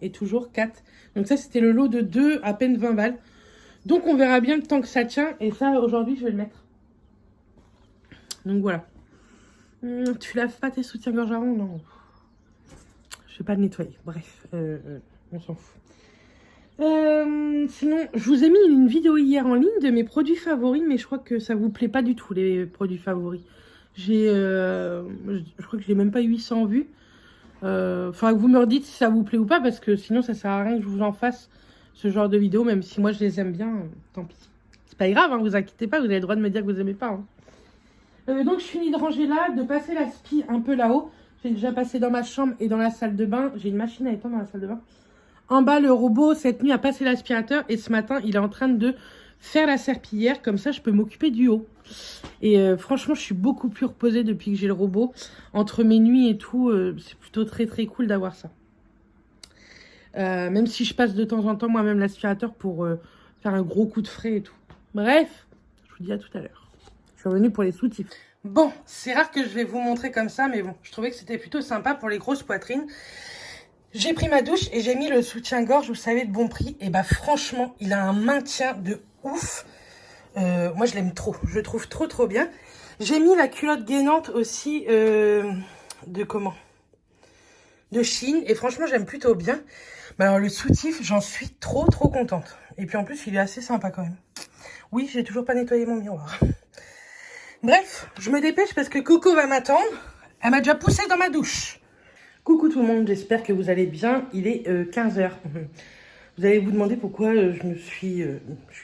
Et toujours 4. Donc ça, c'était le lot de 2, à peine 20 balles. Donc, on verra bien le temps que ça tient. Et ça, aujourd'hui, je vais le mettre. Donc, voilà. Tu laves pas tes soutiens-gorge avant? Non. Je vais pas le nettoyer. Bref, on s'en fout. Sinon, je vous ai mis une vidéo hier en ligne de mes produits favoris. Mais je crois que ça vous plaît pas du tout, les produits favoris. Je crois que j'ai même pas 800 vues. Faudra que vous me redites si ça vous plaît ou pas. Parce que sinon, ça sert à rien que je vous en fasse ce genre de vidéo, même si moi je les aime bien, tant pis. C'est pas grave, hein, vous inquiétez pas, vous avez le droit de me dire que vous aimez pas. Hein. Donc je finis de ranger là, de passer la spie un peu là-haut. J'ai déjà passé dans ma chambre et dans la salle de bain. J'ai une machine à étendre dans la salle de bain. En bas, le robot, cette nuit, a passé l'aspirateur. Et ce matin, il est en train de faire la serpillière. Comme ça, je peux m'occuper du haut. Et franchement, je suis beaucoup plus reposée depuis que j'ai le robot. Entre mes nuits et tout, c'est plutôt très très cool d'avoir ça. Même si je passe de temps en temps moi-même l'aspirateur pour faire un gros coup de frais et tout. Bref, je vous dis à tout à l'heure. Je suis revenue pour les soutifs. Bon, c'est rare que je vais vous montrer comme ça, mais bon, je trouvais que c'était plutôt sympa pour les grosses poitrines. J'ai pris ma douche et j'ai mis le soutien-gorge, vous savez, de bon prix. Et bah franchement, il a un maintien de ouf. Moi, je l'aime trop. Je le trouve trop bien. J'ai mis la culotte gainante aussi de comment? De Chine. Et franchement, j'aime plutôt bien. Mais alors, le soutif, j'en suis trop contente. Et puis en plus, il est assez sympa quand même. Oui, j'ai toujours pas nettoyé mon miroir. Bref, je me dépêche parce que Coco va m'attendre. Elle m'a déjà poussé dans ma douche. Coucou tout le monde, j'espère que vous allez bien. Il est 15 h. Vous allez vous demander pourquoi je suis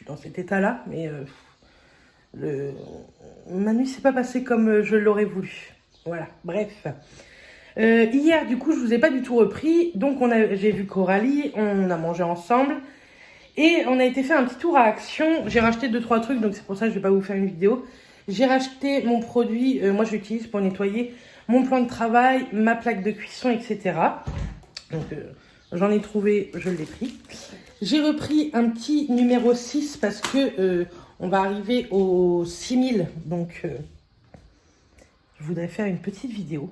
dans cet état-là. Mais ma nuit s'est pas passée comme je l'aurais voulu. Voilà, bref. Hier, du coup, je vous ai pas du tout repris. Donc, j'ai vu Coralie, on a mangé ensemble. Et on a été faire un petit tour à Action. J'ai racheté 2-3 trucs, donc c'est pour ça que je vais pas vous faire une vidéo. J'ai racheté mon produit, moi je l'utilise pour nettoyer mon plan de travail, ma plaque de cuisson, etc. Donc j'en ai trouvé, je l'ai pris. J'ai repris un petit numéro 6 parce que on va arriver aux 6000. Donc je voudrais faire une petite vidéo.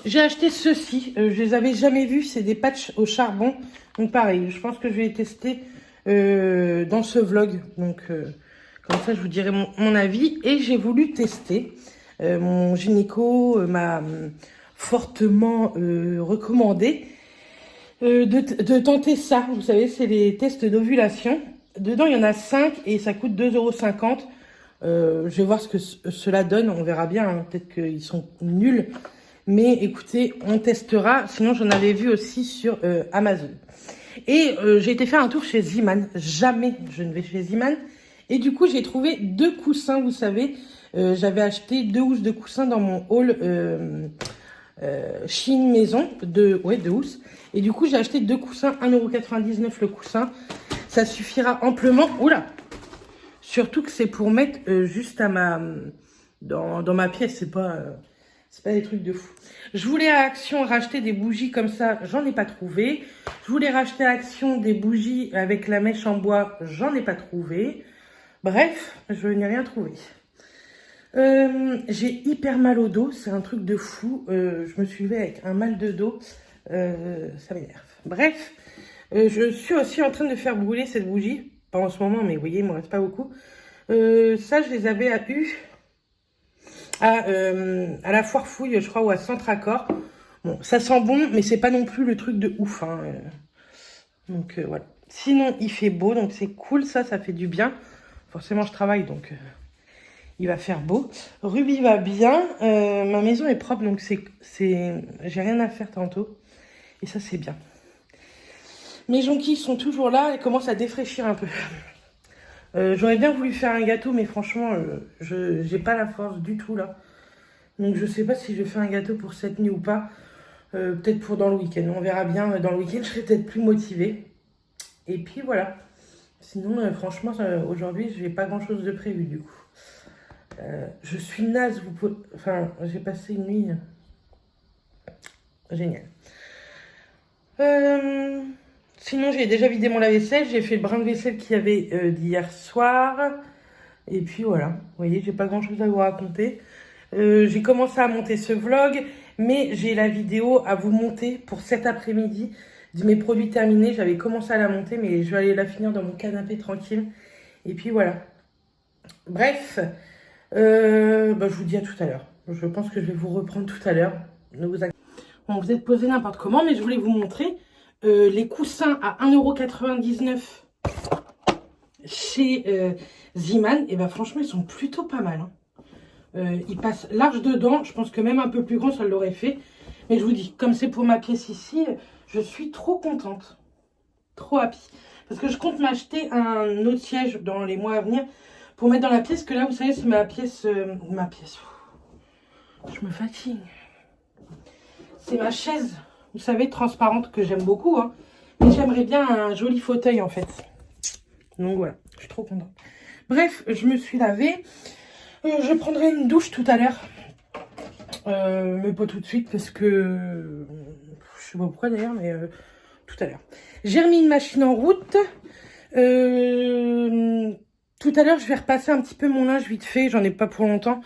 J'ai acheté ceci, je les avais jamais vus, c'est des patchs au charbon. Donc pareil, je pense que je vais les tester dans ce vlog. Donc comme ça, je vous dirai mon avis. Et j'ai voulu tester. Mon gynéco m'a fortement recommandé de tenter ça. Vous savez, c'est les tests d'ovulation. Dedans, il y en a 5 et ça coûte 2,50 €. Je vais voir ce que cela donne. On verra bien. Hein. Peut-être qu'ils sont nuls. Mais écoutez, on testera. Sinon, j'en avais vu aussi sur Amazon. Et j'ai été faire un tour chez Zeeman. Jamais je ne vais chez Zeeman. Et du coup, j'ai trouvé 2 coussins, vous savez. J'avais acheté 2 housses de coussins dans mon haul Chine maison, 2 housses. Et du coup, j'ai acheté 2 coussins, 1,99 € le coussin. Ça suffira amplement. Oula! Surtout que c'est pour mettre juste à dans ma pièce. C'est pas des trucs de fou. Je voulais à Action racheter des bougies comme ça, j'en ai pas trouvé. Je voulais racheter à Action des bougies avec la mèche en bois, j'en ai pas trouvé. Bref, je n'ai rien trouvé. J'ai hyper mal au dos, c'est un truc de fou. Je me suis levée avec un mal de dos, ça m'énerve. Bref, je suis aussi en train de faire brûler cette bougie. Pas en ce moment, mais vous voyez, il ne me reste pas beaucoup. Ça, je les avais eu à la foire fouille, je crois, ou à Centre Accord. Bon, ça sent bon, mais c'est pas non plus le truc de ouf. Hein. Donc voilà. Sinon, il fait beau, donc c'est cool, ça fait du bien. Forcément, je travaille, donc il va faire beau. Ruby va bien. Ma maison est propre, donc j'ai rien à faire tantôt. Et ça, c'est bien. Mes jonquilles sont toujours là. Elles commencent à défraîchir un peu. J'aurais bien voulu faire un gâteau, mais franchement, j'ai pas la force du tout, là. Donc, je sais pas si je vais faire un gâteau pour cette nuit ou pas. Peut-être pour dans le week-end. On verra bien. Dans le week-end, je serai peut-être plus motivée. Et puis, voilà. Sinon, franchement, aujourd'hui, je n'ai pas grand-chose de prévu, du coup. Je suis naze, enfin, j'ai passé une nuit géniale. Sinon, j'ai déjà vidé mon lave-vaisselle. J'ai fait le brin de vaisselle qu'il y avait d'hier soir. Et puis, voilà. Vous voyez, j'ai pas grand-chose à vous raconter. J'ai commencé à monter ce vlog, mais j'ai la vidéo à vous monter pour cet après-midi. De mes produits terminés, j'avais commencé à la monter, mais je vais aller la finir dans mon canapé tranquille. Et puis voilà. Bref, je vous dis à tout à l'heure. Je pense que je vais vous reprendre tout à l'heure. Ne vous inquiétez pas. Bon, vous êtes posé n'importe comment, mais je voulais vous montrer les coussins à 1,99 € chez Zeeman. Et ben franchement, ils sont plutôt pas mal. Hein. Ils passent large dedans. Je pense que même un peu plus grand, ça l'aurait fait. Mais je vous dis, comme c'est pour ma pièce ici, je suis trop contente. Trop happy. Parce que je compte m'acheter un autre siège dans les mois à venir pour mettre dans la pièce. Que là, vous savez, c'est ma pièce. Je me fatigue. C'est ma chaise, vous savez, transparente, que j'aime beaucoup. Hein. Mais j'aimerais bien un joli fauteuil, en fait. Donc voilà, je suis trop contente. Bref, je me suis lavée. Je prendrai une douche tout à l'heure. Mais pas tout de suite parce que je sais pas pourquoi d'ailleurs, mais tout à l'heure. J'ai remis une machine en route. Tout à l'heure, je vais repasser un petit peu mon linge vite fait. J'en ai pas pour longtemps.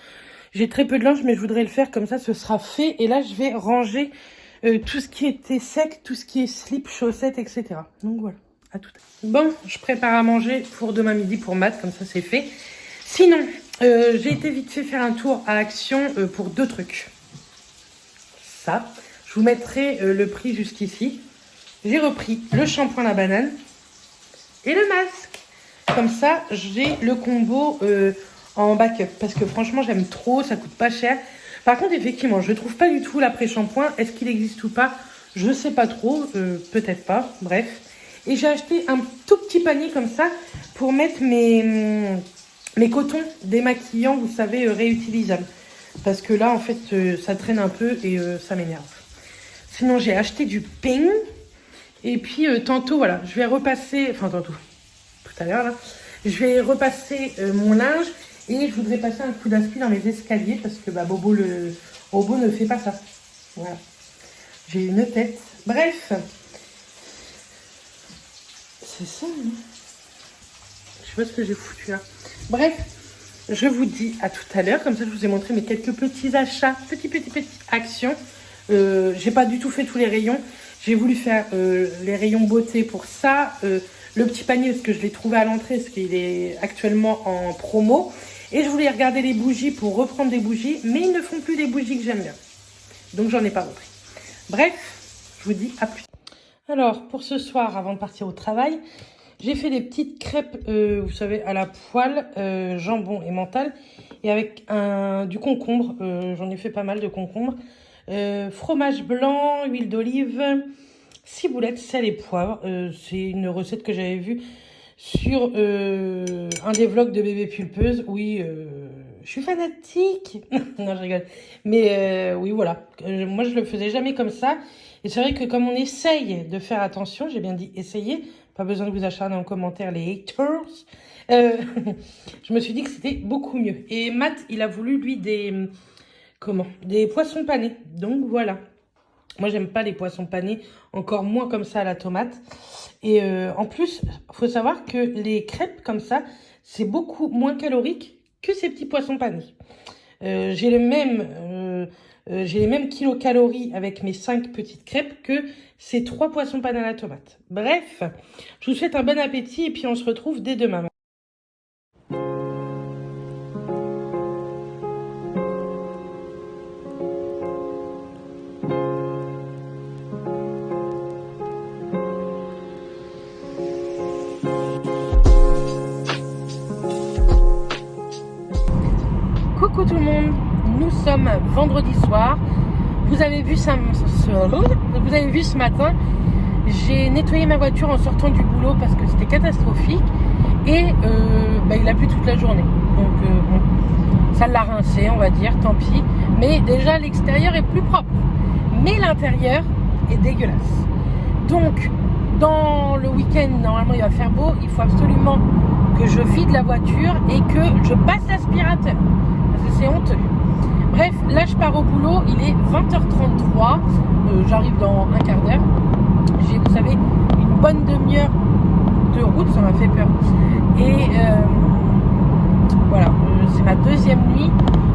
J'ai très peu de linge, mais je voudrais le faire comme ça, ce sera fait. Et là, je vais ranger tout ce qui était sec, tout ce qui est slip, chaussettes, etc. Donc voilà, à tout à l'heure. Bon, je prépare à manger pour demain midi pour Matt, comme ça c'est fait. Sinon, j'ai été vite fait faire un tour à Action pour 2 trucs. Ça, je vous mettrai le prix jusqu'ici. J'ai repris le shampoing à la banane et le masque. Comme ça, j'ai le combo en backup. Parce que franchement, j'aime trop, ça coûte pas cher. Par contre, effectivement, je ne trouve pas du tout l'après-shampoing. Est-ce qu'il existe ou pas? Je ne sais pas trop, peut-être pas, bref. Et j'ai acheté un tout petit panier comme ça pour mettre mes cotons démaquillants, vous savez, réutilisables. Parce que là, en fait, ça traîne un peu et ça m'énerve. Sinon, j'ai acheté du pain. Et puis, tantôt, voilà, je vais repasser... Enfin, tantôt, tout à l'heure, là. Je vais repasser mon linge. Et je voudrais passer un coup d'aspi dans les escaliers. Parce que, bah, Bobo, le robot, ne fait pas ça. Voilà. J'ai une tête. Bref. C'est ça, hein. Je sais pas ce que j'ai foutu là. Bref, je vous dis à tout à l'heure. Comme ça, je vous ai montré mes quelques petits achats. Petites actions. J'ai pas du tout fait tous les rayons. J'ai voulu faire les rayons beauté pour ça. Le petit panier, parce que je l'ai trouvé à l'entrée, parce qu'il est actuellement en promo. Et je voulais regarder les bougies pour reprendre des bougies. Mais ils ne font plus des bougies que j'aime bien. Donc, j'en ai pas repris. Bref, je vous dis à plus. Alors, pour ce soir, avant de partir au travail, j'ai fait des petites crêpes, vous savez, à la poêle, jambon et mental. Et avec du concombre. J'en ai fait pas mal de concombre. Fromage blanc, huile d'olive, ciboulette, sel et poivre. C'est une recette que j'avais vue sur un des vlogs de Bébé Pulpeuse. Oui, je suis fanatique. Non, je rigole. Mais oui, voilà. Moi, je le faisais jamais comme ça. Et c'est vrai que comme on essaye de faire attention, j'ai bien dit essayer, pas besoin de vous acharner en commentaire les haters, je me suis dit que c'était beaucoup mieux. Et Matt, il a voulu, lui, des poissons panés. Donc, voilà. Moi, j'aime pas les poissons panés, encore moins comme ça à la tomate. Et en plus, il faut savoir que les crêpes comme ça, c'est beaucoup moins calorique que ces petits poissons panés. J'ai les mêmes kilocalories avec mes 5 petites crêpes que ces 3 poissons panés à la tomate. Bref, je vous souhaite un bon appétit et puis on se retrouve dès demain. Coucou tout le monde, nous sommes vendredi soir. Vous avez vu ce matin, j'ai nettoyé ma voiture en sortant du boulot parce que c'était catastrophique. Et il a plu toute la journée. Donc bon, ça l'a rincé, on va dire, tant pis. Mais déjà l'extérieur est plus propre. Mais l'intérieur est dégueulasse. Donc dans le week-end, normalement il va faire beau. Il faut absolument que je vide la voiture et que je passe l'aspirateur. Parce que c'est honteux. Bref, là je pars au boulot, il est 20h33, j'arrive dans un quart d'heure. J'ai, vous savez, une bonne demi-heure de route, ça m'a fait peur. Et voilà, c'est ma deuxième nuit.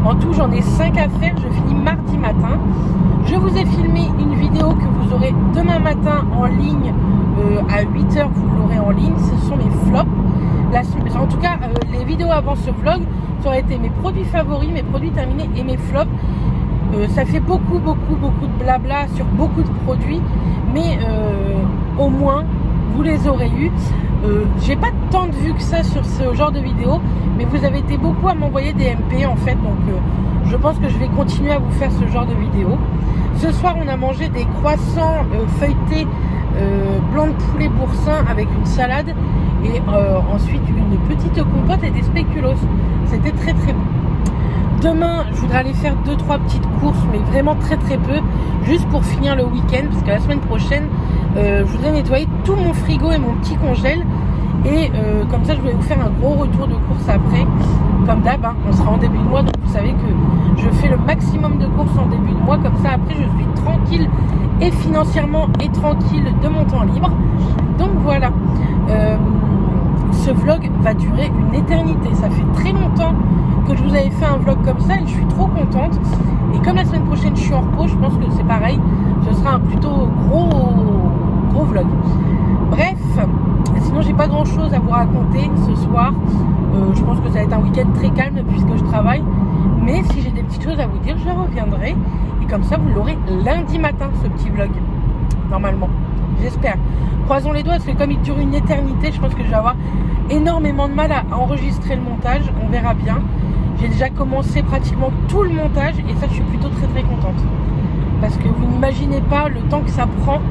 En tout, j'en ai 5 à faire, je finis mardi matin. Je vous ai filmé une vidéo que vous aurez demain matin en ligne, à 8h vous l'aurez en ligne, ce sont mes flops. En tout cas, les vidéos avant ce vlog, ça aurait été mes produits favoris, mes produits terminés et mes flops. Ça fait beaucoup de blabla sur beaucoup de produits, mais au moins vous les aurez eus. J'ai pas tant de vues que ça sur ce genre de vidéo, mais vous avez été beaucoup à m'envoyer des MP en fait, donc je pense que je vais continuer à vous faire ce genre de vidéo. Ce soir, on a mangé des croissants feuilletés blanc de poulet boursin avec une salade et ensuite une petite compote et des spéculoos. C'était très bon. Demain, je voudrais aller faire 2-3 petites courses, mais vraiment très peu, juste pour finir le week-end, parce que la semaine prochaine, je voudrais nettoyer tout mon frigo et mon petit congèle. Et comme ça, je vais vous faire un gros retour de course après. Comme d'hab, hein, on sera en début de mois, donc vous savez que je fais le maximum de courses en début de mois. Comme ça, après, je suis tranquille et financièrement et tranquille de mon temps libre. Donc voilà. ce vlog va durer une éternité. Ça fait très longtemps que je vous avais fait un vlog comme ça et je suis trop contente. Et comme la semaine prochaine je suis en repos, je pense que c'est pareil. Ce sera un plutôt gros vlog. Bref, sinon j'ai pas grand chose à vous raconter ce soir. Je pense que ça va être un week-end très calme puisque je travaille. Mais si j'ai des petites choses à vous dire, je reviendrai. Et comme ça, vous l'aurez lundi matin, ce petit vlog. Normalement. J'espère. Croisons les doigts parce que comme il dure une éternité, je pense que je vais avoir énormément de mal à enregistrer le montage. On verra bien. J'ai déjà commencé pratiquement tout le montage. Et ça, je suis plutôt très contente. Parce que vous n'imaginez pas le temps que ça prend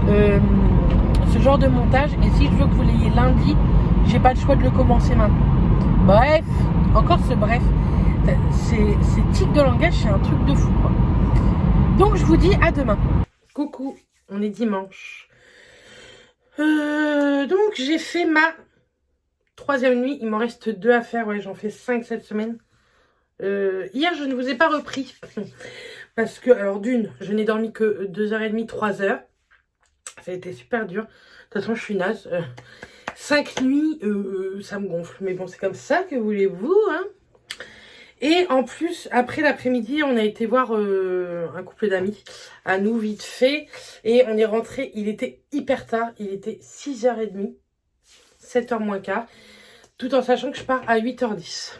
ce genre de montage. Et si je veux que vous l'ayez lundi, j'ai pas le choix de le commencer maintenant. Bref, encore ce bref. Ces tics de langage, c'est un truc de fou, quoi. Donc je vous dis à demain. Coucou, on est dimanche. Donc j'ai fait ma 3e nuit. Il m'en reste 2 à faire. Ouais, j'en fais 5 cette semaine. Hier, je ne vous ai pas repris. Parce que, alors d'une, je n'ai dormi que 2h30, 3h. Ça a été super dur. De toute façon, je suis naze. 5 nuits, ça me gonfle. Mais bon, c'est comme ça, que voulez-vous, hein. Et en plus, après l'après-midi, on a été voir un couple d'amis à nous, vite fait. Et on est rentré, il était hyper tard. Il était 6h30, 7h moins quart. Tout en sachant que je pars à 8h10.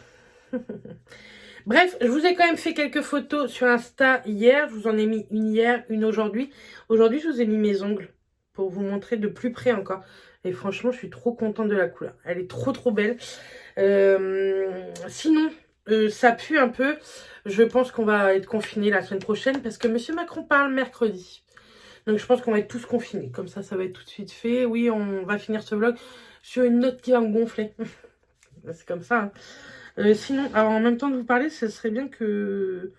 Bref, je vous ai quand même fait quelques photos sur Insta hier. Je vous en ai mis une hier, une aujourd'hui. Aujourd'hui, je vous ai mis mes ongles pour vous montrer de plus près encore. Et franchement, je suis trop contente de la couleur. Elle est trop belle. Sinon, ça pue un peu. Je pense qu'on va être confinés la semaine prochaine parce que Monsieur Macron parle mercredi. Donc, je pense qu'on va être tous confinés. Comme ça va être tout de suite fait. Oui, on va finir ce vlog sur une note qui va me gonfler. C'est comme ça, hein. Sinon, alors en même temps de vous parler, ce serait bien que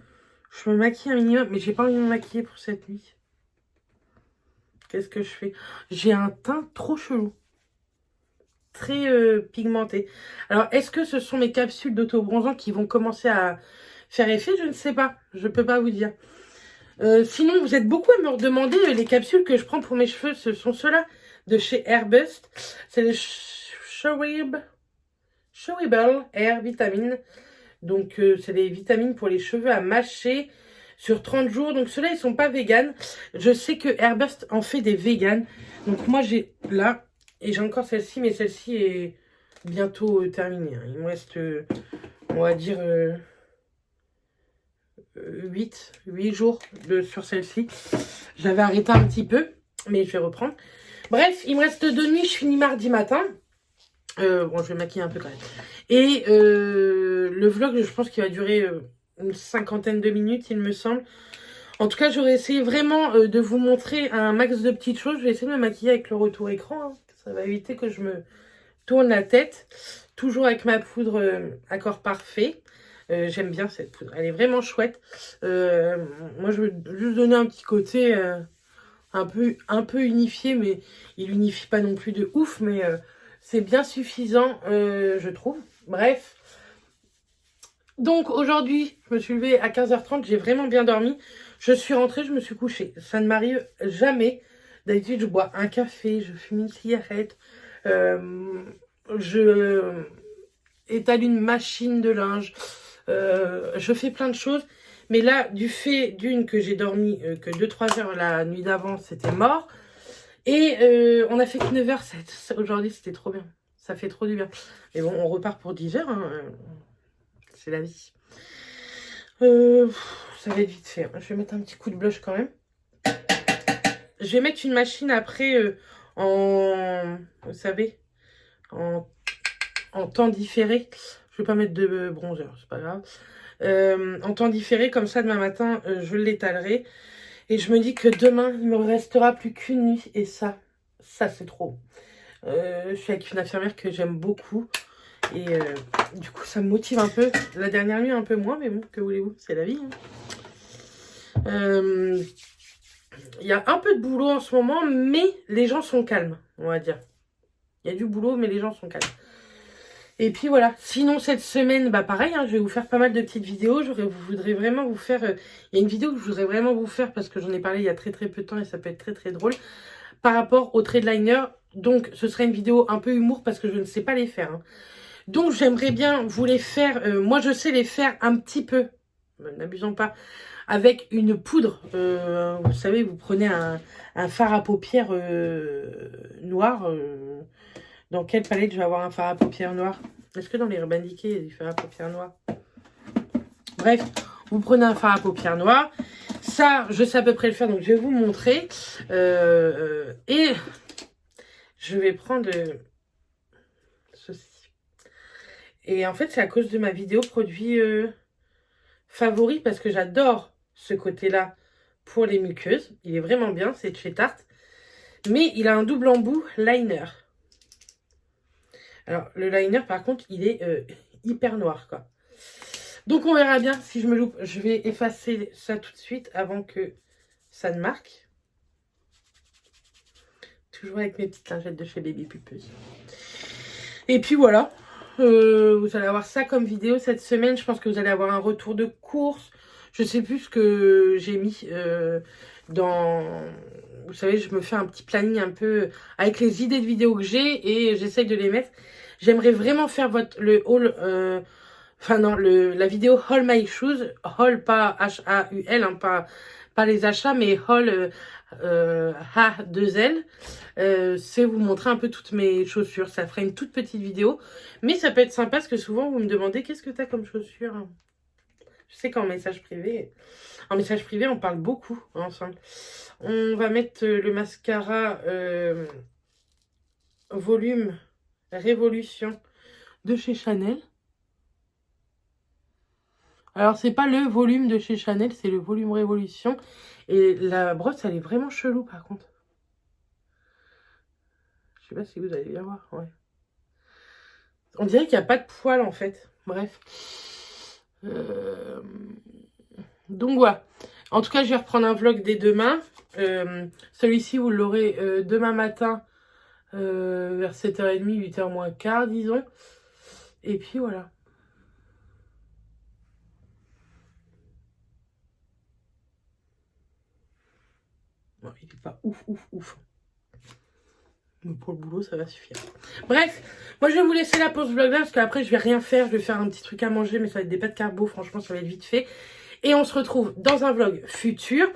je me maquille un minimum. Mais j'ai pas envie de me maquiller pour cette nuit. Qu'est-ce que je fais? J'ai un teint trop chelou. Très pigmenté. Alors, est-ce que ce sont mes capsules d'autobronzant qui vont commencer à faire effet? Je ne sais pas. Je peux pas vous dire. Sinon, vous êtes beaucoup à me redemander les capsules que je prends pour mes cheveux. Ce sont ceux-là de chez Airbust. C'est les Chewable Air Vitamine. Donc, c'est des vitamines pour les cheveux à mâcher sur 30 jours. Donc, ceux-là, ils sont pas véganes. Je sais que Airbust en fait des véganes. Donc, moi, j'ai là, et j'ai encore celle-ci, mais celle-ci est bientôt terminée. Il me reste, on va dire, 8 jours sur celle-ci. J'avais arrêté un petit peu, mais je vais reprendre. Bref, il me reste 2 nuits. Je finis mardi matin. Bon, je vais maquiller un peu quand même. Et le vlog, je pense qu'il va durer une 50aine de minutes, il me semble. En tout cas, j'aurais essayé vraiment de vous montrer un max de petites choses. Je vais essayer de me maquiller avec le retour écran, hein. Ça va éviter que je me tourne la tête. Toujours avec ma poudre Accord Parfait. J'aime bien cette poudre. Elle est vraiment chouette. Moi, je veux juste donner un petit côté un peu unifié, mais il unifie pas non plus de ouf, mais c'est bien suffisant, je trouve. Bref. Donc, aujourd'hui, je me suis levée à 15h30. J'ai vraiment bien dormi. Je suis rentrée, je me suis couchée. Ça ne m'arrive jamais. D'habitude, je bois un café, je fume une cigarette. Je étale une machine de linge. Je fais plein de choses. Mais là, du fait d'une que j'ai dormi que 2-3 heures la nuit d'avant, c'était mort. Et on a fait que 9h07. Aujourd'hui, c'était trop bien. Ça fait trop du bien. Mais bon, on repart pour 10h. Hein. C'est la vie. Ça va être vite fait. Je vais mettre un petit coup de blush quand même. Je vais mettre une machine après vous savez, en temps différé. Je vais pas mettre de bronzer, c'est pas grave. En temps différé, comme ça, demain matin, je l'étalerai. Et je me dis que demain, il me restera plus qu'une nuit. Et ça c'est trop. Je suis avec une infirmière que j'aime beaucoup. Et du coup, ça me motive un peu. La dernière nuit, un peu moins. Mais bon, que voulez-vous, c'est la vie, hein. Il y a un peu de boulot en ce moment, mais les gens sont calmes, on va dire. Il y a du boulot, mais les gens sont calmes. Et puis voilà. Sinon, cette semaine, bah pareil, hein, je vais vous faire pas mal de petites vidéos. Je voudrais vraiment vous faire... il y a une vidéo que je voudrais vraiment vous faire parce que j'en ai parlé il y a très peu de temps et ça peut être très drôle. Par rapport au trait de liner Donc, ce sera une vidéo un peu humour parce que je ne sais pas les faire. Hein. Donc, j'aimerais bien vous les faire. Moi, je sais les faire un petit peu. N'abusons pas. Avec une poudre. Vous savez, vous prenez un fard à paupières noir. Dans quelle palette je vais avoir un fard à paupières noir? Est-ce que dans les Urban Decay, il y a du fard à paupières noir? Bref, vous prenez un fard à paupières noir. Ça, je sais à peu près le faire, donc je vais vous montrer. Et je vais prendre ceci. Et en fait, c'est à cause de ma vidéo produit favori, parce que j'adore ce côté-là pour les muqueuses. Il est vraiment bien, c'est de chez Tarte. Mais il a un double embout liner. Alors, le liner, par contre, il est hyper noir, quoi. Donc, on verra bien si je me loupe. Je vais effacer ça tout de suite avant que ça ne marque. Toujours avec mes petites lingettes de chez Baby Pupeuse. Et puis, voilà. Vous allez avoir ça comme vidéo cette semaine. Je pense que vous allez avoir un retour de course. Je sais plus ce que j'ai mis dans... Vous savez, je me fais un petit planning un peu avec les idées de vidéos que j'ai et j'essaye de les mettre. J'aimerais vraiment faire le haul... Enfin non, la vidéo Haul My Shoes. Haul, pas H-A-U-L, hein, pas les achats, mais haul H-2-L. C'est vous montrer un peu toutes mes chaussures. Ça fera une toute petite vidéo. Mais ça peut être sympa parce que souvent vous me demandez qu'est-ce que tu as comme chaussures. Je sais qu'en message privé, on parle beaucoup ensemble. On va mettre le mascara volume Révolution de chez Chanel. Alors, c'est pas le volume de chez Chanel, c'est le volume Révolution. Et la brosse, elle est vraiment chelou, par contre. Je sais pas si vous allez bien voir, ouais. On dirait qu'il n'y a pas de poils, en fait. Bref. Donc, voilà. En tout cas, je vais reprendre un vlog dès demain. Celui-ci, vous l'aurez demain matin, vers 7h30, 8h moins quart, disons. Et puis, voilà. Bon, il n'est pas ouf. Mais pour le boulot, ça va suffire. Bref, moi je vais vous laisser là pour ce vlog là, parce qu'après je vais rien faire. Je vais faire un petit truc à manger, mais ça va être des pâtes carbo. Franchement, ça va être vite fait. Et on se retrouve dans un vlog futur.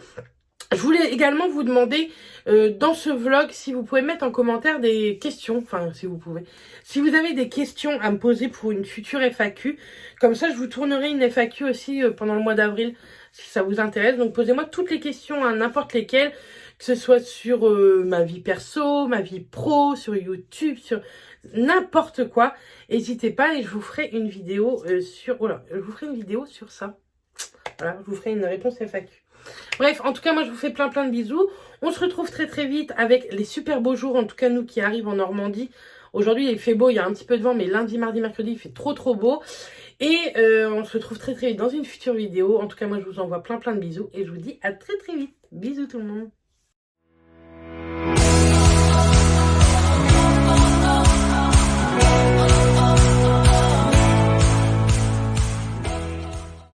Je voulais également vous demander dans ce vlog si vous pouvez mettre en commentaire des questions. Enfin, si vous pouvez. Si vous avez des questions à me poser pour une future FAQ. Comme ça, je vous tournerai une FAQ aussi pendant le mois d'avril, si ça vous intéresse. Donc, posez-moi toutes les questions, à n'importe lesquelles. Que ce soit sur ma vie perso, ma vie pro, sur YouTube, sur n'importe quoi. N'hésitez pas et je vous ferai une vidéo sur... Oh là, je vous ferai une vidéo sur ça. Voilà, je vous ferai une réponse FAQ. Bref, en tout cas, moi, je vous fais plein de bisous. On se retrouve très vite avec les super beaux jours. En tout cas, nous qui arrivent en Normandie. Aujourd'hui, il fait beau, il y a un petit peu de vent, mais lundi, mardi, mercredi, il fait trop beau. Et on se retrouve très vite dans une future vidéo. En tout cas, moi, je vous envoie plein de bisous. Et je vous dis à très vite. Bisous tout le monde.